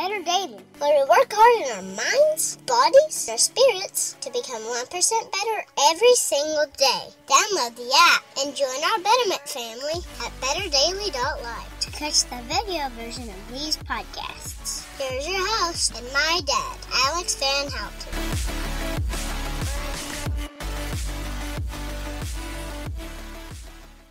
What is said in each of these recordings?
better daily, where we work hard in our minds, bodies, and our spirits to become 1% better every single day. Download the app and join our Betterment family at betterdaily.live to catch the video version of these podcasts. Here's your host and my dad, Alex Van Houten.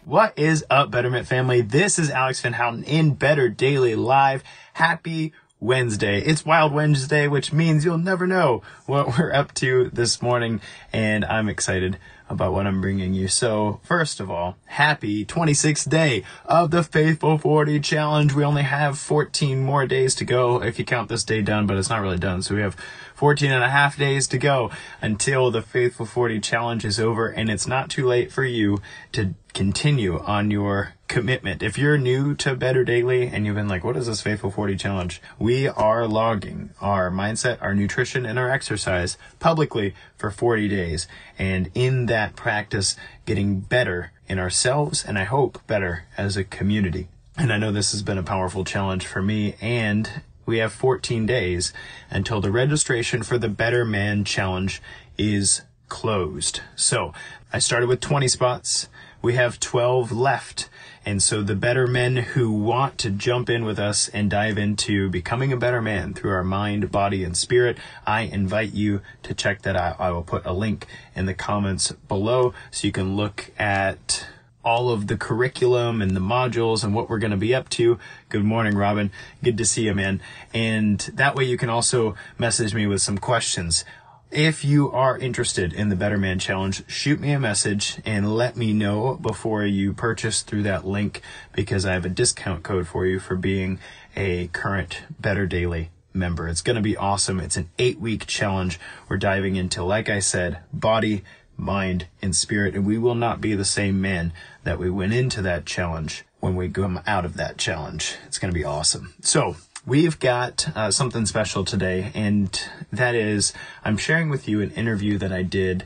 What is up, Betterment family? This is Alex Van Houten in Better Daily Live. Happy Wednesday. It's Wild Wednesday, which means you'll never know what we're up to this morning, and I'm excited about what I'm bringing you. So, first of all, happy 26th day of the Faithful 40 Challenge. We only have 14 more days to go if you count this day done, but it's not really done. So we have 14 and a half days to go until the Faithful 40 Challenge is over, and it's not too late for you to continue on your commitment. If you're new to Better Daily and you've been like, what is this Faithful 40 Challenge? We are logging our mindset, our nutrition, and our exercise publicly for 40 days. And in that practice, getting better in ourselves, and I hope better as a community. And I know this has been a powerful challenge for me, and we have 14 days until the registration for the Better Man Challenge is closed. So I started with 20 spots. We have 12 left. And so the better men who want to jump in with us and dive into becoming a better man through our mind, body, and spirit, I invite you to check that out. I will put a link in the comments below so you can look at all of the curriculum and the modules and what we're going to be up to. Good morning, Robin. Good to see you, man. And that way you can also message me with some questions. If you are interested in the Better Man Challenge, shoot me a message and let me know before you purchase through that link, because I have a discount code for you for being a current Better Daily member. It's going to be awesome. It's an 8-week challenge. We're diving into, like I said, body, mind, and spirit, and we will not be the same man that we went into that challenge when we come out of that challenge. It's going to be awesome. So we've got something special today, and that is I'm sharing with you an interview that I did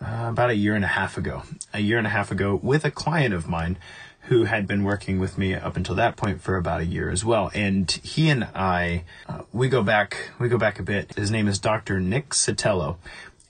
about a year and a half ago with a client of mine who had been working with me up until that point for about a year as well. And he and I, we go back a bit. His name is Dr. Nick Sotelo,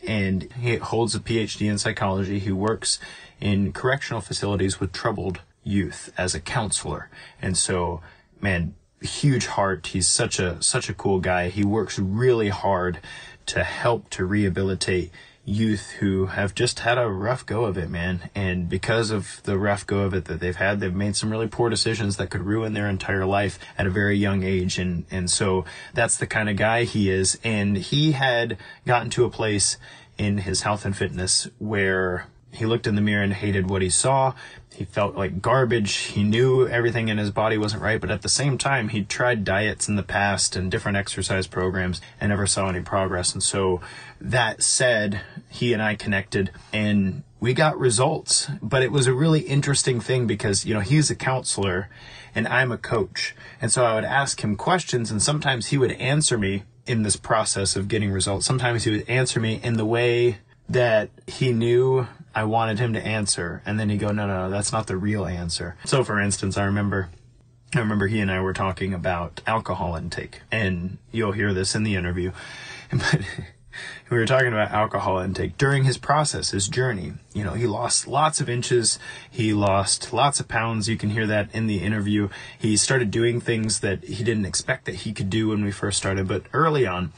and he holds a PhD in psychology. He works in correctional facilities with troubled youth as a counselor. And so, man, huge heart. He's such a cool guy. He works really hard to help to rehabilitate youth who have just had a rough go of it, man. And because of the rough go of it that they've had, they've made some really poor decisions that could ruin their entire life at a very young age. And so that's the kind of guy he is. And he had gotten to a place in his health and fitness where he looked in the mirror and hated what he saw. He felt like garbage. He knew everything in his body wasn't right, but at the same time, he'd tried diets in the past and different exercise programs and never saw any progress. And so that said, he and I connected and we got results. But it was a really interesting thing because, he's a counselor and I'm a coach. And so I would ask him questions, and sometimes he would answer me in this process of getting results. Sometimes he would answer me in the way that he knew I wanted him to answer, and then he'd go, no, that's not the real answer. So for instance, I remember he and I were talking about alcohol intake, and you'll hear this in the interview, but we were talking about alcohol intake during his process, his journey. He lost lots of inches. He lost lots of pounds. You can hear that in the interview. He started doing things that he didn't expect that he could do when we first started. But early on,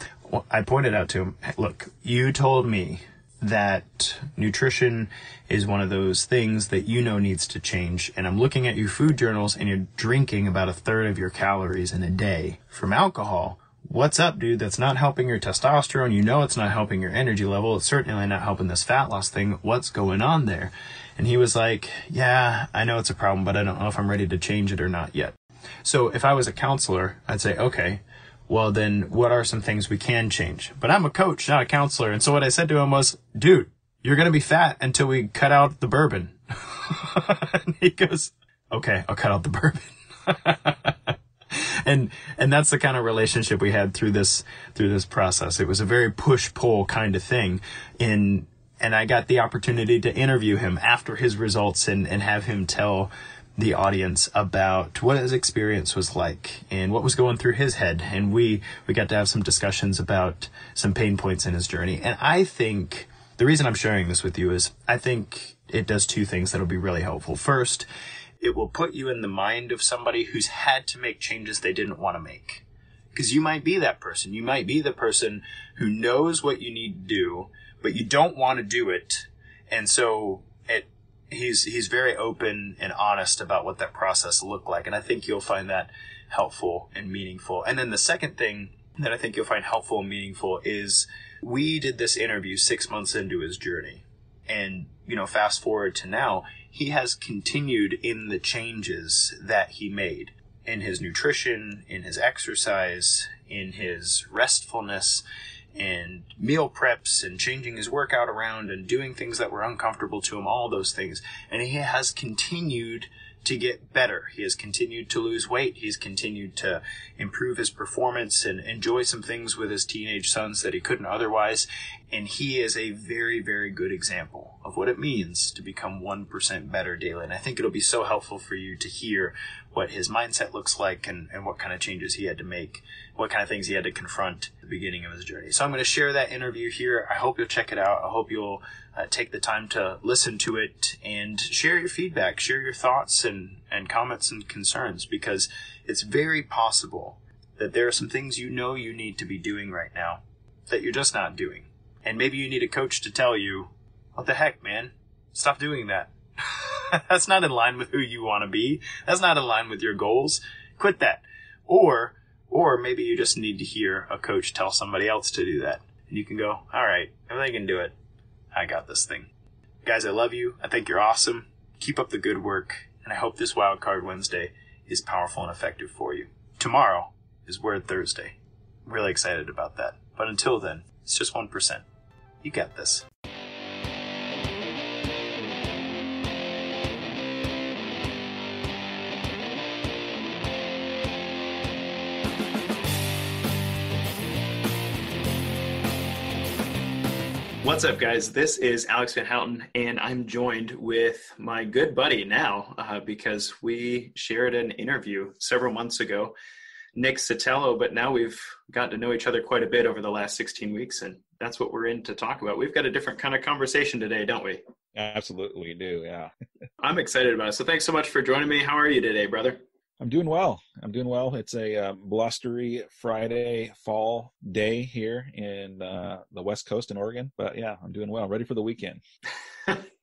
I pointed out to him, hey, look, you told me that nutrition is one of those things that needs to change. And I'm looking at your food journals and you're drinking about 1/3 of your calories in a day from alcohol. What's up, dude? That's not helping your testosterone. It's not helping your energy level. It's certainly not helping this fat loss thing. What's going on there? And he was like, yeah, I know it's a problem, but I don't know if I'm ready to change it or not yet. So if I was a counselor, I'd say, okay, well then what are some things we can change? But I'm a coach, not a counselor. And so what I said to him was, dude, you're going to be fat until we cut out the bourbon. And he goes, okay, I'll cut out the bourbon. And that's the kind of relationship we had through this process. It was a very push-pull kind of thing. And I got the opportunity to interview him after his results and have him tell the audience about what his experience was like and what was going through his head. And we got to have some discussions about some pain points in his journey. And I think the reason I'm sharing this with you is I think it does two things that'll be really helpful. First, it will put you in the mind of somebody who's had to make changes they didn't want to make. Because you might be that person. You might be the person who knows what you need to do, but you don't want to do it. And so he's very open and honest about what that process looked like. And I think you'll find that helpful and meaningful. And then the second thing that I think you'll find helpful and meaningful is we did this interview 6 months into his journey. And, fast forward to now, he has continued in the changes that he made in his nutrition, in his exercise, in his restfulness, and meal preps, and changing his workout around and doing things that were uncomfortable to him, all those things. And he has continued to get better. He has continued to lose weight. He's continued to improve his performance and enjoy some things with his teenage sons that he couldn't otherwise. And he is a very, very good example of what it means to become 1% better daily. And I think it'll be so helpful for you to hear what his mindset looks like and what kind of changes he had to make, what kind of things he had to confront at the beginning of his journey. So I'm going to share that interview here. I hope you'll check it out. I hope you'll take the time to listen to it and share your feedback, share your thoughts and comments and concerns, because it's very possible that there are some things you need to be doing right now that you're just not doing. And maybe you need a coach to tell you, what the heck, man? Stop doing that. That's not in line with who you want to be. That's not in line with your goals. Quit that. Or maybe you just need to hear a coach tell somebody else to do that. And you can go, all right, if they can do it, I got this thing. Guys, I love you. I think you're awesome. Keep up the good work. And I hope this Wildcard Wednesday is powerful and effective for you. Tomorrow is Word Thursday. I'm really excited about that. But until then, it's just 1%. You got this. What's up, guys? This is Alex Van Houten, and I'm joined with my good buddy now because we shared an interview several months ago, Nick Sotelo, but now we've gotten to know each other quite a bit over the last 16 weeks, and that's what we're in to talk about. We've got a different kind of conversation today, don't we? Absolutely, we do, yeah. I'm excited about it. So thanks so much for joining me. How are you today, brother? I'm doing well. It's a blustery Friday fall day here in the West Coast in Oregon. But yeah, I'm doing well. Ready for the weekend.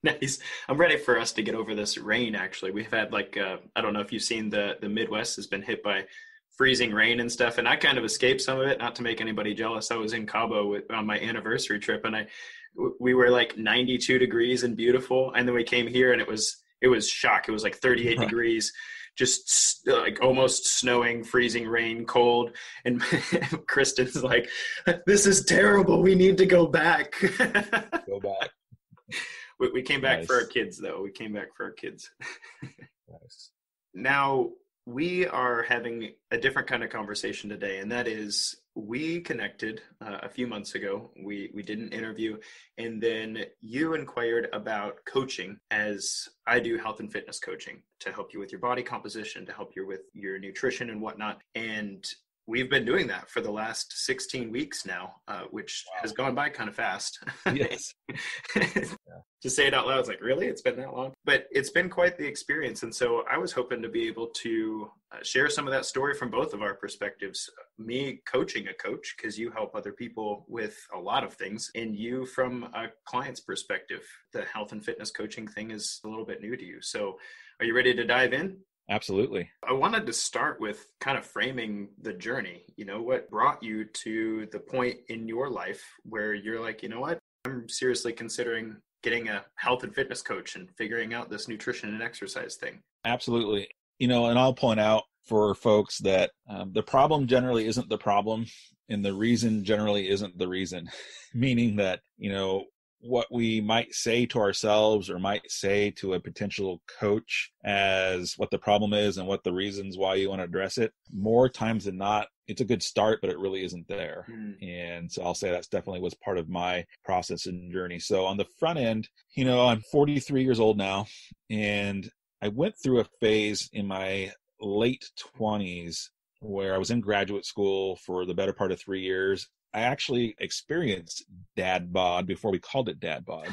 Nice. I'm ready for us to get over this rain, actually. We've had I don't know if you've seen the Midwest has been hit by freezing rain and stuff. And I kind of escaped some of it, not to make anybody jealous. I was in Cabo on my anniversary trip, and we were like 92 degrees and beautiful. And then we came here and it was shock. It was like 38 degrees. Just like almost snowing, freezing rain, cold. And Kristen's like, this is terrible. We need to go back. Go back. We came back Nice. for our kids, though. We came back for our kids. Nice. Now, we are having a different kind of conversation today, and that is we connected a few months ago. We did an interview, and then you inquired about coaching, as I do health and fitness coaching, to help you with your body composition, to help you with your nutrition and whatnot. And we've been doing that for the last 16 weeks now, which has gone by kind of fast. Yes. To say it out loud, it's like, really? It's been that long? But it's been quite the experience. And so I was hoping to be able to share some of that story from both of our perspectives. Me coaching a coach, because you help other people with a lot of things, and you from a client's perspective. The health and fitness coaching thing is a little bit new to you. So are you ready to dive in? Absolutely. I wanted to start with kind of framing the journey. What brought you to the point in your life where you're like, you know what, I'm seriously considering getting a health and fitness coach and figuring out this nutrition and exercise thing. Absolutely. And I'll point out for folks that the problem generally isn't the problem, and the reason generally isn't the reason. Meaning that, what we might say to ourselves or might say to a potential coach as what the problem is and what the reasons why you want to address it, more times than not, it's a good start, but it really isn't there. And so I'll say that's definitely was part of my process and journey. So on the front end, I'm 43 years old now, and I went through a phase in my late 20s where I was in graduate school for the better part of 3 years. I actually experienced dad bod before we called it dad bod.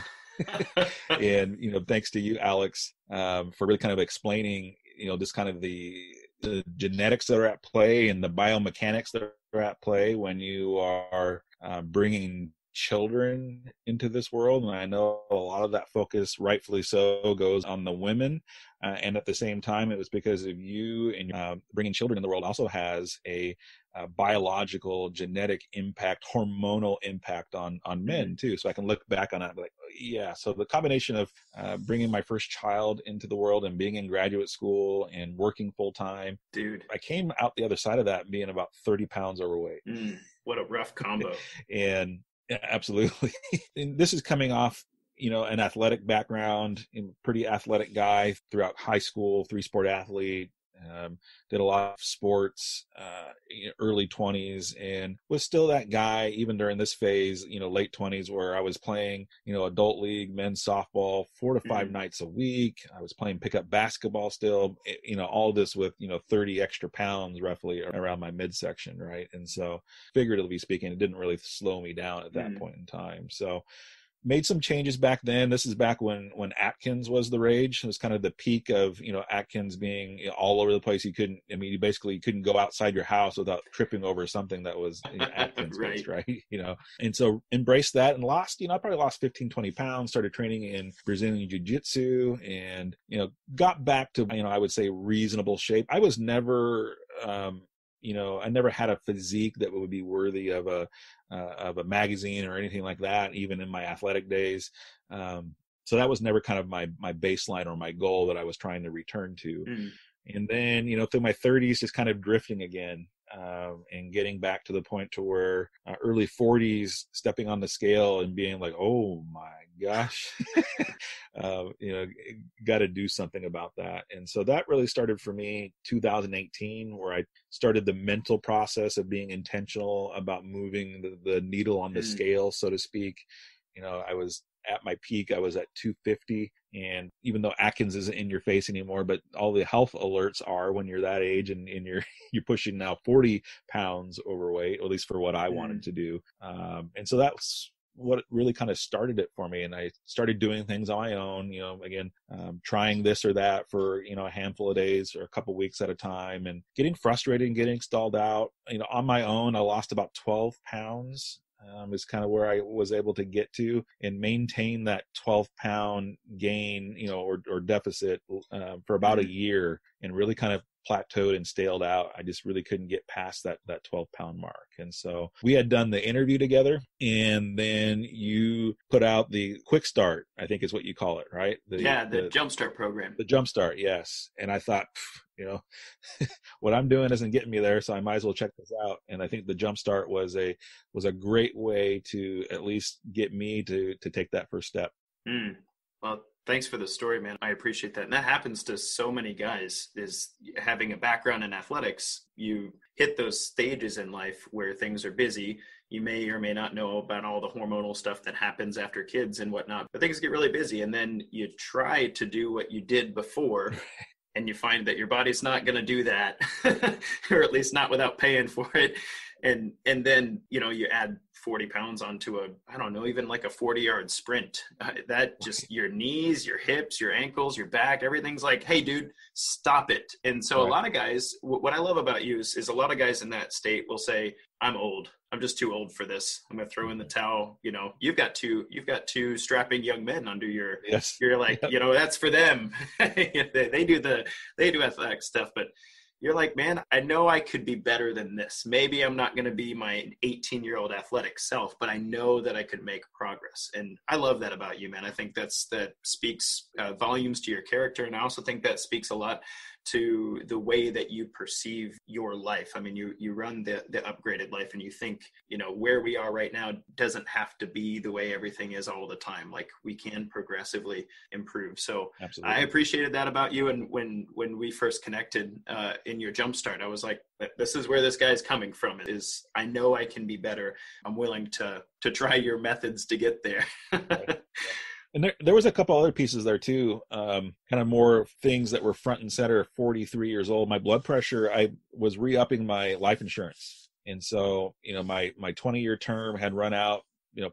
And, thanks to you, Alex, for really kind of explaining, just kind of the genetics that are at play and the biomechanics that are at play when you are bringing children into this world. And I know a lot of that focus, rightfully so, goes on the women. And at the same time, it was because of you, and bringing children in the world also has a biological, genetic impact, hormonal impact on men too. So I can look back on it and be like, oh, yeah. So the combination of bringing my first child into the world and being in graduate school and working full time, dude, I came out the other side of that being about 30 pounds overweight. What a rough combo. And yeah, absolutely. And this is coming off, an athletic background, pretty athletic guy throughout high school, 3-sport athlete, did a lot of sports, early 20s, and was still that guy even during this phase, late 20s, where I was playing, adult league, men's softball, 4 to 5 nights a week. I was playing pickup basketball still, all this with, 30 extra pounds roughly around my midsection. Right. And so figuratively speaking, it didn't really slow me down at that point in time. So made some changes back then. This is back when Atkins was the rage. It was kind of the peak of, Atkins being all over the place. You basically couldn't go outside your house without tripping over something that was Atkins based, right? And so embraced that and lost, I probably lost 15, 20 pounds, started training in Brazilian Jiu-Jitsu and, got back to, I would say reasonable shape. I was never, I never had a physique that would be worthy of a magazine or anything like that, even in my athletic days. So that was never kind of my baseline or my goal that I was trying to return to. And then, through my 30s, just kind of drifting again, and getting back to the point to where early 40s, stepping on the scale and being like, oh my gosh, got to do something about that. And so that really started for me 2018, where I started the mental process of being intentional about moving the needle on the scale, so to speak. I was at my peak, I was at 250. And even though Atkins isn't in your face anymore, but all the health alerts are when you're that age, and you're pushing now 40 pounds overweight, at least for what I wanted to do. And so that's what really kind of started it for me. And I started doing things on my own, trying this or that for, a handful of days or a couple weeks at a time, and getting frustrated and getting stalled out. On my own, I lost about 12 pounds. Is kind of where I was able to get to and maintain that 12-pound gain, or deficit for about a year, and really kind of plateaued and staled out. I just really couldn't get past that 12-pound mark. And so we had done the interview together, and then you put out the quick start, I think is what you call it, right? The jumpstart program. The jumpstart, yes. And I thought, what I'm doing isn't getting me there, so I might as well check this out. And I think the jumpstart was a great way to at least get me to take that first step. Well, thanks for the story, man. I appreciate that. And that happens to so many guys, is having a background in athletics. You hit those stages in life where things are busy. You may or may not know about all the hormonal stuff that happens after kids and whatnot, but things get really busy. And then you try to do what you did before, and you find that your body's not going to do that, or at least not without paying for it. And then, you add 40 pounds onto even like a 40-yard sprint. That just, your knees, your hips, your ankles, your back, everything's like, hey, dude, stop it. And so a lot of guys, what I love about you is a lot of guys in that state will say, I'm old. I'm just too old for this. I'm going to throw in the towel. You've got two strapping young men under your, you're like, that's for them. They do athletic stuff, but you're like, man, I know I could be better than this. Maybe I'm not going to be my 18-year-old athletic self, but I know that I could make progress. And I love that about you, man. I think that speaks volumes to your character. And I also think that speaks a lot to the way that you perceive your life. I mean, you run the upgraded life, and you think, where we are right now doesn't have to be the way everything is all the time. Like, we can progressively improve. So absolutely. I appreciated that about you. And when we first connected in your jumpstart, I was like, this is where this guy's coming from. Is I know I can be better. I'm willing to try your methods to get there. And there was a couple other pieces there too, kind of more things that were front and center. 43 years old, my blood pressure, I was re-upping my life insurance. And so, my 20-year term had run out,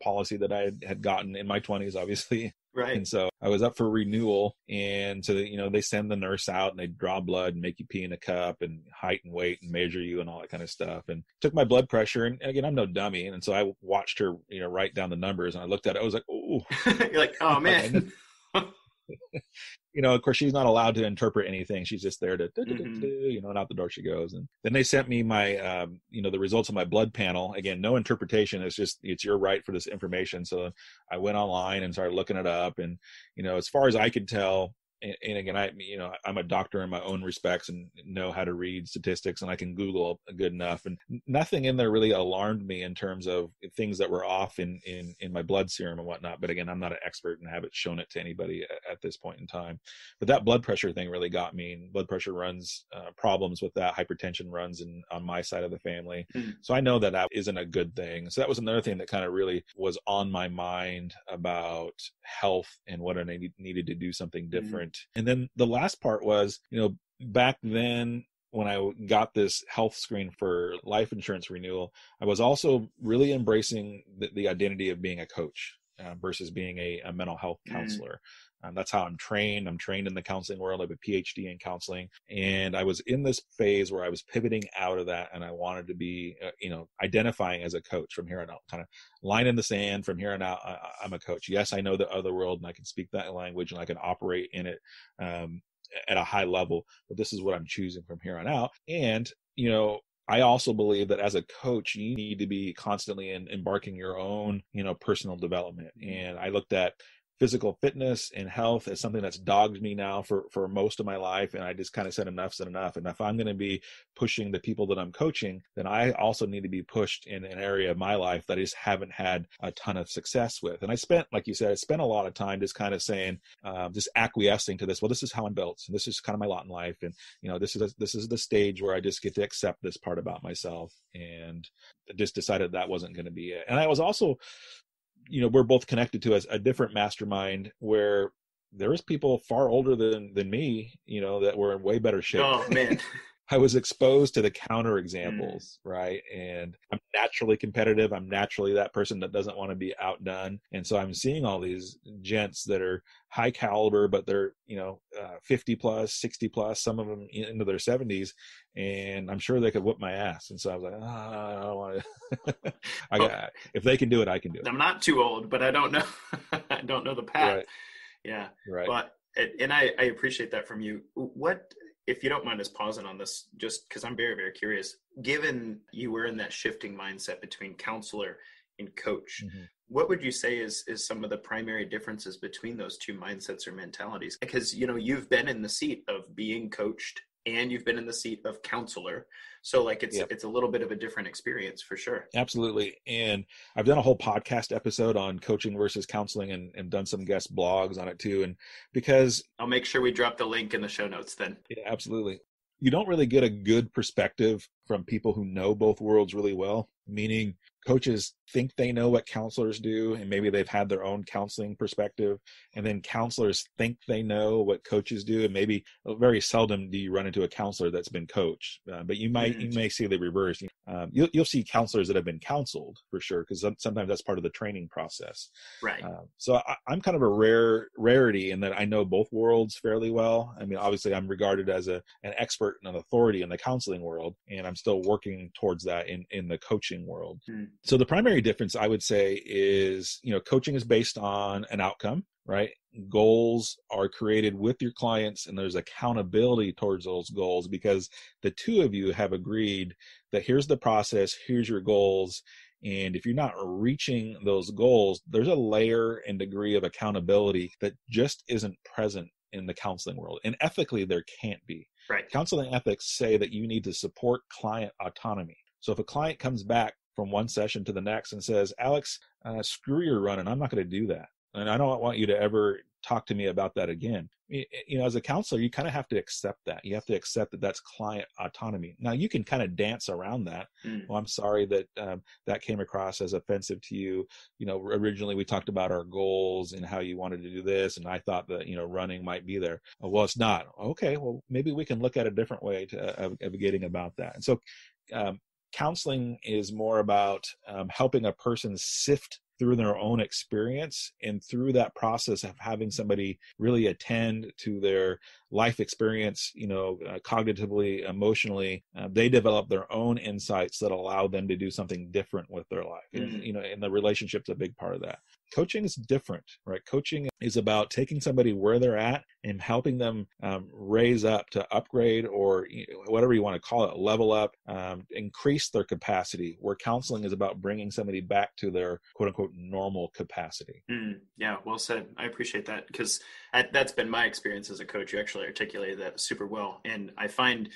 policy that I had gotten in my 20s, obviously. Right. And so I was up for renewal. And so, they send the nurse out and they draw blood and make you pee in a cup and height and weight and measure you and all that kind of stuff. And took my blood pressure. And again, I'm no dummy. And so I watched her, write down the numbers, and I looked at it. I was like, oh, you're like, oh man. Of course, she's not allowed to interpret anything. She's just there to, and out the door she goes. And then they sent me my, the results of my blood panel. Again, no interpretation. It's your right for this information. So I went online and started looking it up. And, as far as I could tell, and again, I'm a doctor in my own respects and know how to read statistics, and I can Google good enough, and nothing in there really alarmed me in terms of things that were off in my blood serum and whatnot. But again, I'm not an expert and haven't shown it to anybody at this point in time. But that blood pressure thing really got me. And blood pressure runs, problems with that. Hypertension runs on my side of the family. So I know that isn't a good thing. So that was another thing that kind of really was on my mind about health and what I needed to do something different. And then the last part was, back then when I got this health screen for life insurance renewal, I was also really embracing the identity of being a coach versus being a mental health counselor. That's how I'm trained. I'm trained in the counseling world. I have a PhD in counseling. And I was in this phase where I was pivoting out of that, and I wanted to be, identifying as a coach from here on out, kind of line in the sand. From here on out, I'm a coach. Yes, I know the other world, and I can speak that language, and I can operate in it at a high level, but this is what I'm choosing from here on out. And, I also believe that as a coach, you need to be constantly embarking your own, personal development. And I looked at physical fitness and health as something that's dogged me now for most of my life. And I just kind of said, enough's enough. And if I'm going to be pushing the people that I'm coaching, then I also need to be pushed in an area of my life that I just haven't had a ton of success with. And I spent, like you said, a lot of time just kind of saying, just acquiescing to this. Well, this is how I'm built. And this is kind of my lot in life. And, this is the stage where I just get to accept this part about myself. And I just decided that wasn't going to be it. And I was also, we're both connected to a different mastermind where there was people far older than me, that were in way better shape. Oh man. I was exposed to the counter examples, right? And I'm naturally competitive. I'm naturally that person that doesn't want to be outdone. And so I'm seeing all these gents that are high caliber, but they're, 50 plus, 60 plus, some of them into their 70s. And I'm sure they could whoop my ass. And so I was like, I don't want to. If they can do it, I can do it. I'm not too old, but I don't know. I don't know the path. Right. Yeah. Right. But, and I appreciate that from you. What, if you don't mind us pausing on this, just because I'm very, very curious, given you were in that shifting mindset between counselor and coach, what would you say is some of the primary differences between those two mindsets or mentalities? Because, you've been in the seat of being coached and you've been in the seat of counselor. So it's a little bit of a different experience for sure. Absolutely. And I've done a whole podcast episode on coaching versus counseling and done some guest blogs on it too. And because I'll make sure we drop the link in the show notes then. Yeah, absolutely. You don't really get a good perspective from people who know both worlds really well, meaning coaches think they know what counselors do, and maybe they've had their own counseling perspective. And then counselors think they know what coaches do. And maybe very seldom do you run into a counselor that's been coached, but you may see the reverse. You'll see counselors that have been counseled for sure, because sometimes that's part of the training process. Right. So I'm kind of a rarity in that I know both worlds fairly well. I mean, obviously I'm regarded as an expert and an authority in the counseling world, and I'm still working towards that in the coaching world. So the primary difference I would say is, coaching is based on an outcome, right? Goals are created with your clients, and there's accountability towards those goals because the two of you have agreed that here's the process, here's your goals. And if you're not reaching those goals, there's a layer and degree of accountability that just isn't present in the counseling world. And ethically, there can't be. Right. Counseling ethics say that you need to support client autonomy. So if a client comes back from one session to the next and says, Alex, screw your running, I'm not going to do that. And I don't want you to ever talk to me about that again. As a counselor, you kind of have to accept that. You have to accept that that's client autonomy. Now, you can kind of dance around that. Well, I'm sorry that that came across as offensive to you. Originally we talked about our goals and how you wanted to do this, and I thought that running might be there. Well, it's not. Okay, well, maybe we can look at a different way of getting about that. And so counseling is more about helping a person sift through their own experience, and through that process of having somebody really attend to their life experience, cognitively, emotionally, they develop their own insights that allow them to do something different with their life. And the relationship's a big part of that. Coaching is different, right? Coaching is about taking somebody where they're at and helping them raise up to upgrade, or whatever you want to call it, level up, increase their capacity, where counseling is about bringing somebody back to their quote unquote normal capacity. Yeah, well said. I appreciate that, because that's been my experience as a coach. You actually articulated that super well. And I find,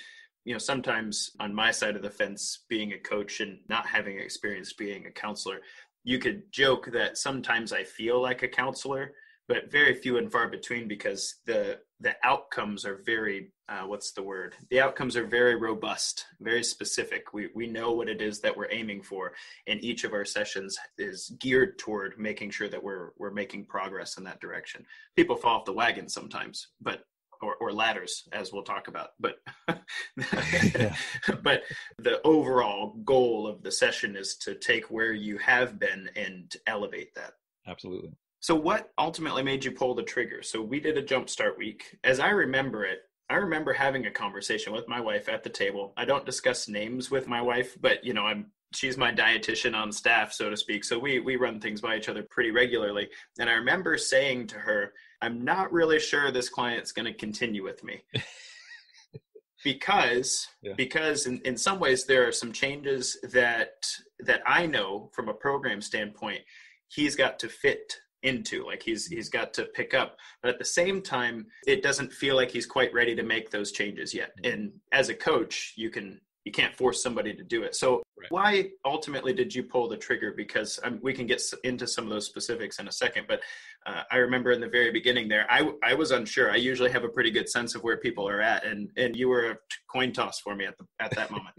sometimes on my side of the fence, being a coach and not having experience being a counselor, you could joke that sometimes I feel like a counselor, but very few and far between, because the outcomes are very, the outcomes are very robust, very specific. We know what it is that we're aiming for, and each of our sessions is geared toward making sure that we're making progress in that direction. People fall off the wagon sometimes, or ladders, as we'll talk about. But but the overall goal of the session is to take where you have been and elevate that. Absolutely. So what ultimately made you pull the trigger? So we did a jumpstart week. As I remember it, I remember having a conversation with my wife at the table. I don't discuss names with my wife, but she's my dietitian on staff, so to speak. So we run things by each other pretty regularly. And I remember saying to her, I'm not really sure this client's going to continue with me. because in some ways there are some changes that I know from a program standpoint he's got to fit into, like he's got to pick up, but at the same time it doesn't feel like he's quite ready to make those changes yet. And as a coach, you can't force somebody to do it. So why ultimately did you pull the trigger? Because we can get into some of those specifics in a second, but I remember in the very beginning there, I was unsure. I usually have a pretty good sense of where people are at, and you were a coin toss for me at that moment.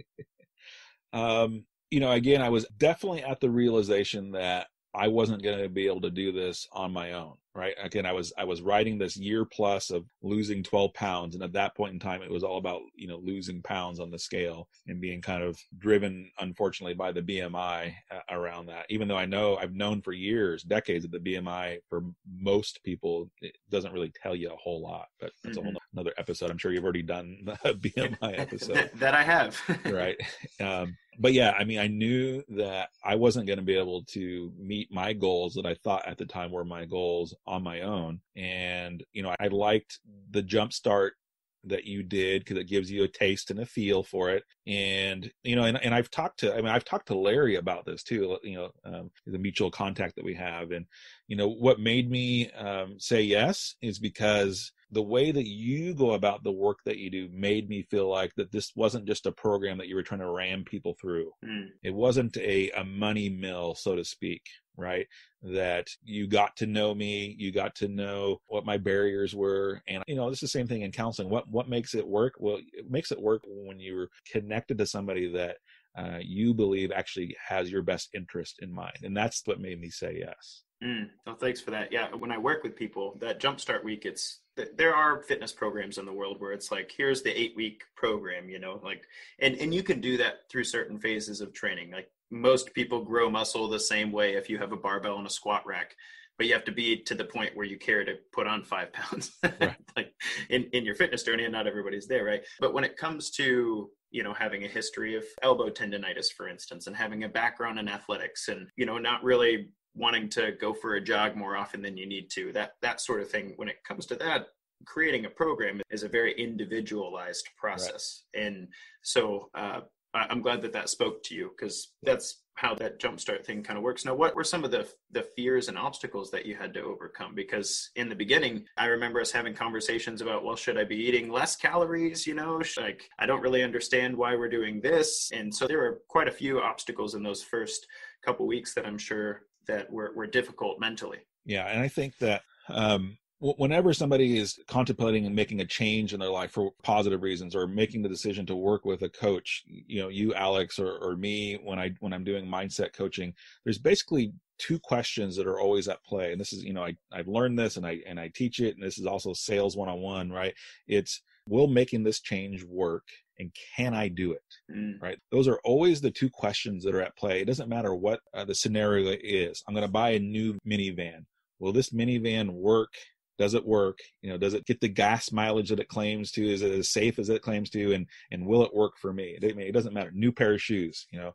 Again, I was definitely at the realization that I wasn't going to be able to do this on my own, right? Again, I was riding this year plus of losing 12 pounds. And at that point in time, it was all about, losing pounds on the scale and being kind of driven, unfortunately, by the BMI around that. Even though I've known for years, decades, that the BMI for most people, it doesn't really tell you a whole lot, but that's a whole another episode. I'm sure you've already done the BMI episode. that I have. Right. But yeah, I knew that I wasn't going to be able to meet my goals that I thought at the time were my goals on my own. And, I liked the jumpstart that you did, because it gives you a taste and a feel for it. And, and I've talked to Larry about this too, the mutual contact that we have. And, what made me say yes is because the way that you go about the work that you do made me feel like that this wasn't just a program that you were trying to ram people through. It wasn't a money mill, so to speak, right? That you got to know me, you got to know what my barriers were. And, this is the same thing in counseling. What makes it work? Well, it makes it work when you're connected to somebody that you believe actually has your best interest in mind. And that's what made me say yes. Well, thanks for that. Yeah. When I work with people, that Jumpstart Week, there are fitness programs in the world where it's like, here's the 8-week program, and you can do that through certain phases of training. Like most people grow muscle the same way if you have a barbell and a squat rack, but you have to be to the point where you care to put on 5 pounds, right. Like in your fitness journey, and not everybody's there. Right. But when it comes to, having a history of elbow tendonitis, for instance, and having a background in athletics and, not really wanting to go for a jog more often than you need to, that sort of thing. When it comes to that, creating a program is a very individualized process. Right. And so I'm glad that spoke to you, because that's how that jumpstart thing kind of works. Now, what were some of the fears and obstacles that you had to overcome? Because in the beginning, I remember us having conversations about, well, should I be eating less calories? I don't really understand why we're doing this. And so there were quite a few obstacles in those first couple weeks that I'm sure that were difficult mentally. Yeah. And I think that whenever somebody is contemplating and making a change in their life for positive reasons, or making the decision to work with a coach, you, Alex, or me, when I'm doing mindset coaching, there's basically two questions that are always at play. And this is, I've learned this and I teach it. And this is also sales 101, right? It's, will making this change work? And can I do it? Right? Those are always the two questions that are at play. It doesn't matter what the scenario is. I'm going to buy a new minivan. Will this minivan work? Does it work? Does it get the gas mileage that it claims to? Is it as safe as it claims to? And will it work for me? It doesn't matter. New pair of shoes, you know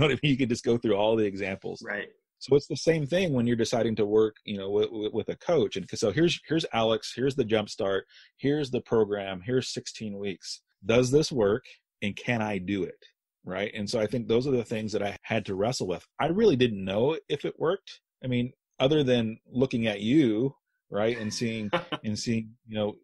what I mean? You could just go through all the examples. Right. So it's the same thing when you're deciding to work, with a coach. And so here's Alex, here's the jumpstart, here's the program, here's 16 weeks. Does this work? And can I do it? Right. And so I think those are the things that I had to wrestle with. I really didn't know if it worked. I mean, other than looking at you, right, and seeing the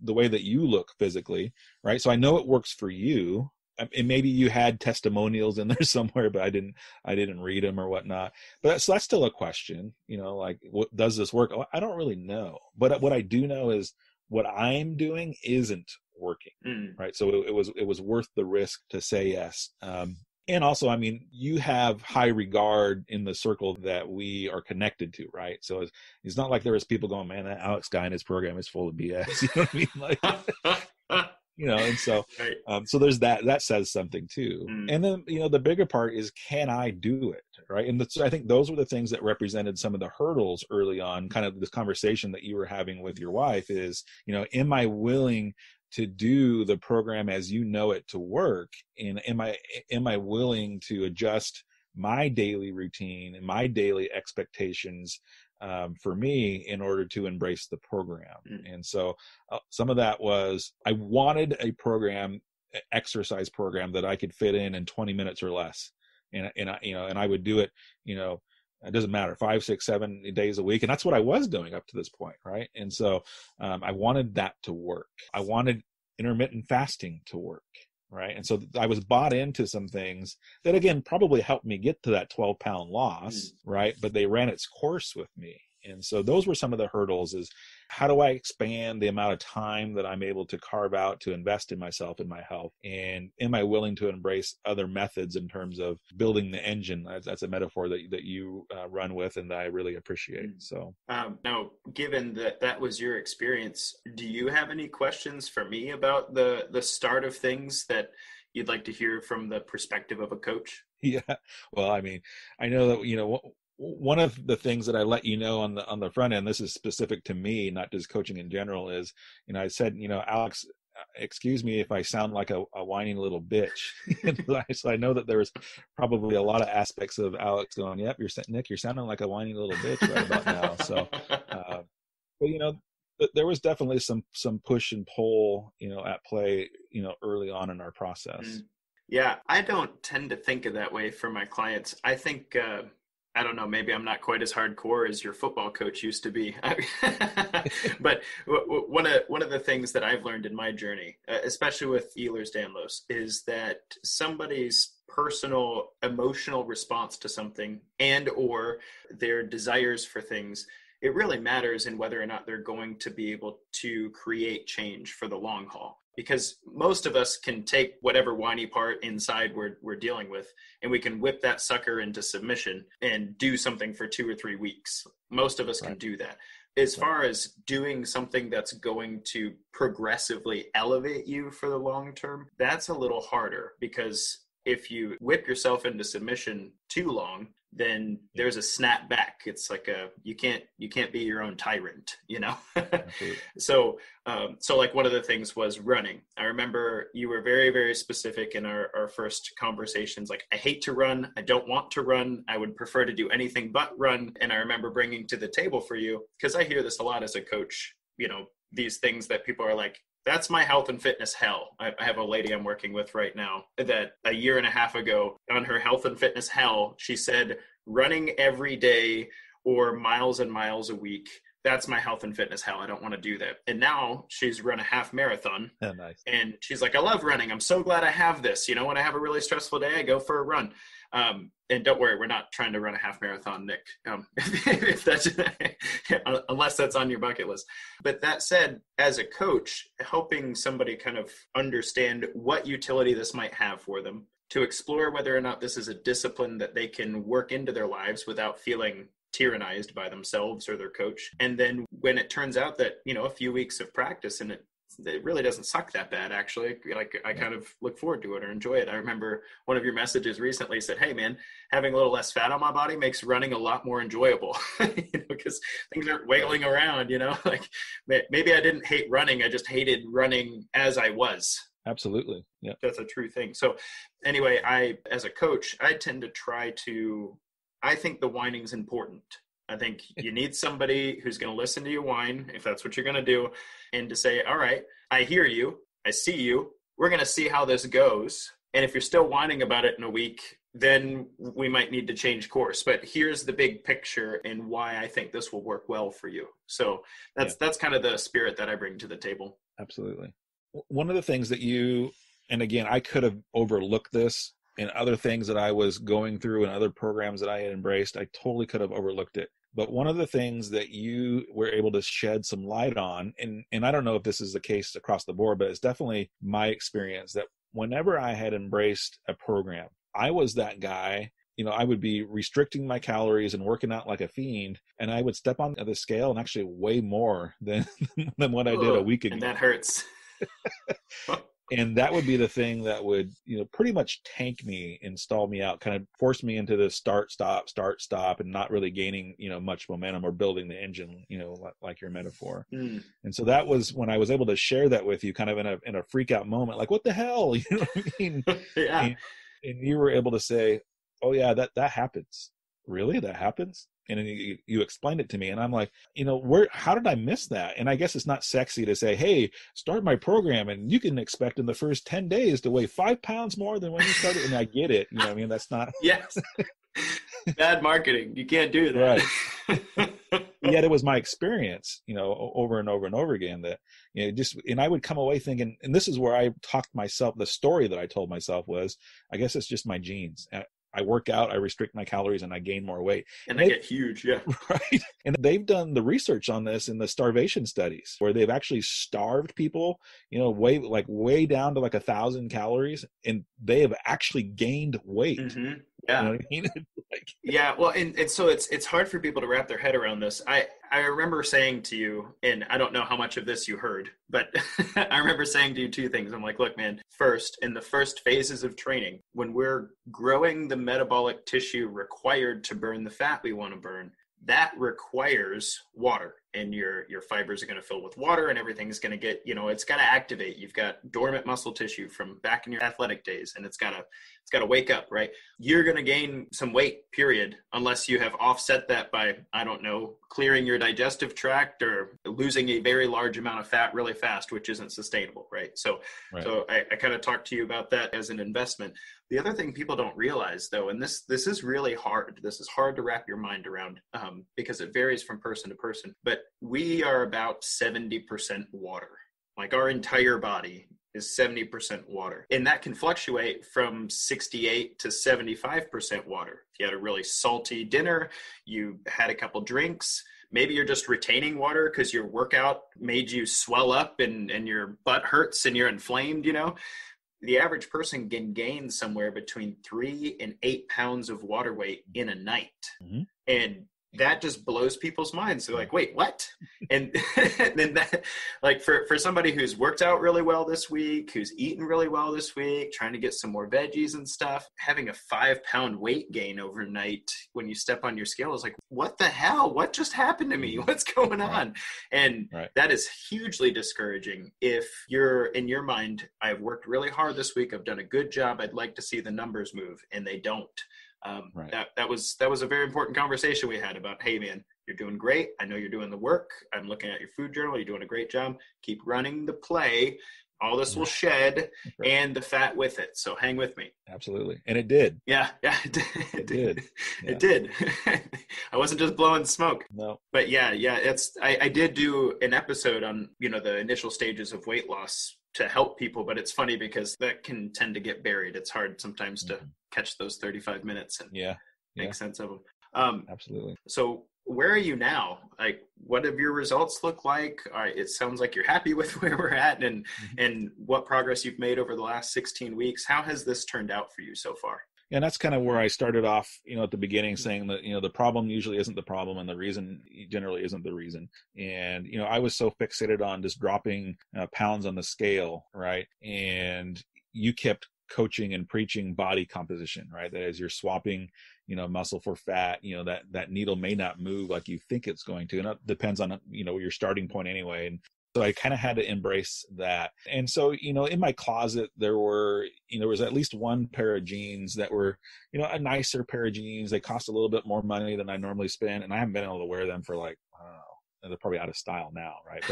way that you look physically, right? So I know it works for you. And maybe you had testimonials in there somewhere, but I didn't read them or whatnot. But that's still a question, like, what does this work? I don't really know. But what I do know is what I'm doing isn't working, right? So it was worth the risk to say yes. And also, I mean, you have high regard in the circle that we are connected to, right? So it's not like there was people going, man, that Alex guy in his program is full of BS. You know what I mean? Like, and so, right. So there's that says something too. And then, the bigger part is, can I do it? Right. And I think those were the things that represented some of the hurdles early on, kind of this conversation that you were having with your wife is, am I willing to do the program as you know it to work? And am I willing to adjust my daily routine and my daily expectations for me in order to embrace the program? And so some of that was, I wanted a exercise program that I could fit in 20 minutes or less. And I would do it, it doesn't matter, 5, 6, 7 days a week. And that's what I was doing up to this point. Right. And so I wanted that to work. I wanted intermittent fasting to work. Right. And so I was bought into some things that, again, probably helped me get to that 12-pound loss. Right. But they ran its course with me. And so those were some of the hurdles, is how do I expand the amount of time that I'm able to carve out to invest in myself and my health? And am I willing to embrace other methods in terms of building the engine? That's a metaphor that you run with and that I really appreciate. So now, given that was your experience, do you have any questions for me about the start of things that you'd like to hear from the perspective of a coach? Yeah. Well, I mean, I know that, one of the things that I let on the front end, this is specific to me, not just coaching in general, is, I said, Alex, excuse me if I sound like a whining little bitch. So I know that there was probably a lot of aspects of Alex going, yep, Nick, you're sounding like a whining little bitch right about now. So, but there was definitely some push and pull, at play, early on in our process. Yeah, I don't tend to think of that way for my clients. I think, I don't know, maybe I'm not quite as hardcore as your football coach used to be. But one of the things that I've learned in my journey, especially with Ehlers-Danlos, is that somebody's personal emotional response to something and or their desires for things, it really matters in whether or not they're going to be able to create change for the long haul. Because most of us can take whatever whiny part inside we're dealing with, and we can whip that sucker into submission and do something for 2 or 3 weeks. Most of us can do that. As far as doing something that's going to progressively elevate you for the long term, that's a little harder, because if you whip yourself into submission too long, then there's a snap back. It's like you can't be your own tyrant, So like one of the things was running. I remember you were very, very specific in our first conversations. Like, I hate to run. I don't want to run. I would prefer to do anything but run. And I remember bringing to the table for you, because I hear this a lot as a coach, these things that people are like, that's my health and fitness hell. I have a lady I'm working with right now that a year and a half ago, on her health and fitness hell, she said running every day or miles and miles a week that's my health and fitness hell. I don't want to do that. And now she's run a half marathon. Oh, nice. And she's like, I love running. I'm so glad I have this. You know, when I have a really stressful day, I go for a run. And don't worry, we're not trying to run a half marathon, Nick, if that's, unless that's on your bucket list. But that said, as a coach, helping somebody kind of understand what utility this might have for them, to explore whether or not this is a discipline that they can work into their lives without feeling tyrannized by themselves or their coach. And then when it turns out that, you know, a few weeks of practice and it really doesn't suck that bad, actually, like I kind of look forward to it or enjoy it. I remember one of your messages recently said, hey man, having a little less fat on my body makes running a lot more enjoyable, you know, because things aren't wiggling around, you know, like maybe I didn't hate running. I just hated running as I was. Absolutely. Yeah. That's a true thing. So anyway, as a coach, I tend to I think the whining's important. I think you need somebody who's going to listen to you whine, if that's what you're going to do, and to say, all right, I hear you, I see you, we're going to see how this goes. And if you're still whining about it in a week, then we might need to change course. But here's the big picture and why I think this will work well for you. So that's kind of the spirit that I bring to the table. Absolutely. One of the things that and again, I could have overlooked this in other things that I was going through and other programs that I had embraced, I totally could have overlooked it. But one of the things that you were able to shed some light on, and I don't know if this is the case across the board, but it's definitely my experience that whenever I had embraced a program, I was that guy, you know, I would be restricting my calories and working out like a fiend, and I would step on the scale and actually weigh more than what I did a week ago. And that hurts. And that would be the thing that would, you know, pretty much tank me and stall me out, kind of force me into the start, stop, and not really gaining, you know, much momentum or building the engine, you know, like your metaphor. And so that was when I was able to share that with you kind of in a freak out moment, like, what the hell? You know what I mean? Yeah. And you were able to say, oh yeah, that happens. Really? That happens? And then you explained it to me, and I'm like, you know, how did I miss that? And I guess it's not sexy to say, hey, start my program and you can expect in the first 10 days to weigh 5 pounds more than when you started. And I get it. You know what I mean? That's not. Yes. Bad marketing. You can't do that. Right. Yet it was my experience, you know, over and over and over again that, you know, and I would come away thinking, and this is where I talked myself, the story that I told myself was, I guess it's just my genes. I work out, I restrict my calories, and I gain more weight. And I get huge, yeah. Right. And they've done the research on this in the starvation studies, where they've actually starved people, you know, way down to like 1,000 calories, and they have actually gained weight. Mm-hmm. Yeah. You know what I mean? Yeah. Well, and so it's hard for people to wrap their head around this. I remember saying to you, and I don't know how much of this you heard, but I remember saying to you 2 things. I'm like, look, man, first, in the first phases of training, when we're growing the metabolic tissue required to burn the fat we want to burn, that requires water, and your fibers are going to fill with water, and everything's going to get, you know, it's got to activate. You've got dormant muscle tissue from back in your athletic days, and it's got to wake up, right? You're going to gain some weight, period, unless you have offset that by, I don't know, clearing your digestive tract or losing a very large amount of fat really fast, which isn't sustainable, right? So I kind of talked to you about that as an investment. The other thing people don't realize, though, and this is really hard. This is hard to wrap your mind around because it varies from person to person. But we are about 70% water. Like our entire body is 70% water. And that can fluctuate from 68 to 75% water. If you had a really salty dinner, you had a couple drinks, maybe you're just retaining water because your workout made you swell up and your butt hurts and you're inflamed, you know. The average person can gain somewhere between 3 and 8 pounds of water weight in a night. Mm-hmm. And that just blows people's minds. They're like, wait, what? And then that, like for somebody who's worked out really well this week, who's eaten really well this week, trying to get some more veggies and stuff, having a 5-pound weight gain overnight when you step on your scale is like, what the hell? What just happened to me? What's going on? And that is hugely discouraging. If you're in your mind, I've worked really hard this week, I've done a good job, I'd like to see the numbers move, and they don't. That was a very important conversation we had about, hey man, you're doing great. I know you're doing the work. I'm looking at your food journal. You're doing a great job. Keep running the play. All this will shed Right. and the fat with it. So hang with me. Absolutely. And it did. Yeah, it did. It did. Yeah. It did. I wasn't just blowing smoke. No. But yeah, I did do an episode on, the initial stages of weight loss to help people, but it's funny because that can tend to get buried. It's hard sometimes to catch those 35 minutes and make sense of them. Absolutely. So where are you now? Like, what have your results look like? It sounds like you're happy with where we're at and what progress you've made over the last 16 weeks. How has this turned out for you so far? And that's kind of where I started off, at the beginning, saying that, the problem usually isn't the problem and the reason generally isn't the reason. And, I was so fixated on just dropping pounds on the scale, right? And you kept coaching and preaching body composition, right? That as you're swapping, muscle for fat, that needle may not move like you think it's going to. And it depends on, your starting point anyway. And so I kind of had to embrace that. And so, in my closet, there was at least one pair of jeans that were, a nicer pair of jeans. They cost a little bit more money than I normally spend. And I haven't been able to wear them for like, I don't know, they're probably out of style now, right?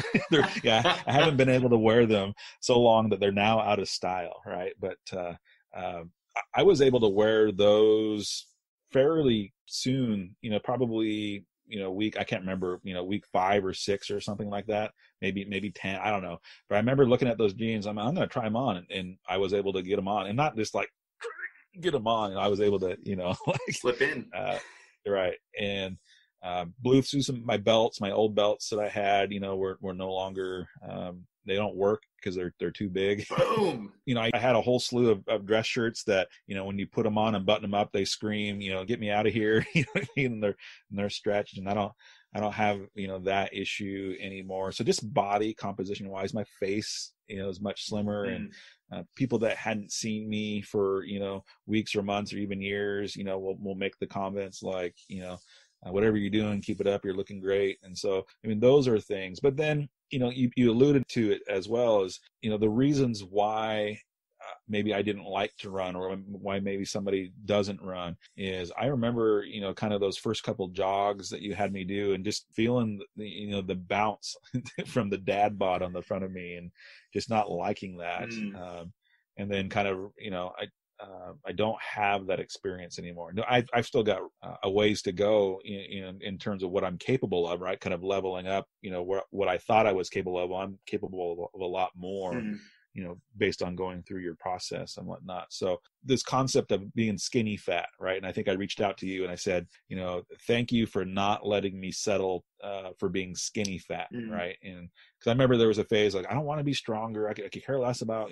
I haven't been able to wear them so long that they're now out of style, right? But I was able to wear those fairly soon, probably, week, I can't remember, week 5 or 6 or something like that, maybe 10, I don't know. But I remember looking at those jeans, I'm going to try them on, and I was able to get them on, and not just like get them on. I was able to, like slip in. Right. And blew through some of my belts, my old belts that I had, were no longer, they don't work because they're too big. Boom. I had a whole slew of dress shirts that, when you put them on and button them up, they scream, get me out of here. And they're stretched, and I don't have, that issue anymore. So just body composition wise, my face, is much slimmer, and people that hadn't seen me for, weeks or months or even years, will make the comments like, whatever you're doing, keep it up. You're looking great. And so, those are things. But then, you alluded to it as well as, the reasons why maybe I didn't like to run, or why maybe somebody doesn't run, is I remember, kind of those first couple jogs that you had me do, and just feeling the bounce from the dad bod on the front of me, and just not liking that. And then kind of, I don't have that experience anymore. No, I've still got a ways to go in terms of what I'm capable of, right? Kind of leveling up, what I thought I was capable of. I'm capable of a lot more, based on going through your process and whatnot. So this concept of being skinny fat, right? And I think I reached out to you and I said, thank you for not letting me settle for being skinny fat, right? And because I remember there was a phase like, I don't want to be stronger. I could care less about,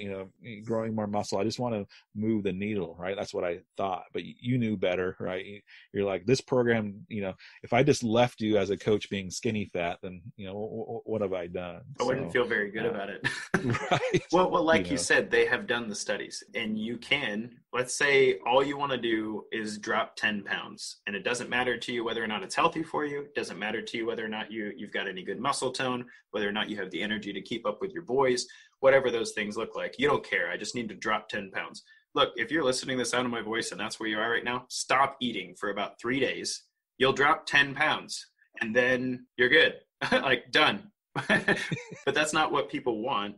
growing more muscle. I just want to move the needle, right? That's what I thought. But you knew better, right? You're like, this program, if I just left you as a coach being skinny fat, then, what have I done? I wouldn't feel very good about it. Right. Well, like you said, they have done the studies, and you can, let's say all you want to do is drop 10 pounds, and it doesn't matter to you whether or not it's healthy for you. It doesn't matter to you whether or not you've got any good muscle tone, whether or not you have the energy to keep up with your boys, whatever those things look like. You don't care. I just need to drop 10 pounds. Look, if you're listening to the sound of my voice and that's where you are right now, stop eating for about 3 days. You'll drop 10 pounds and then you're good. Like, done. But that's not what people want.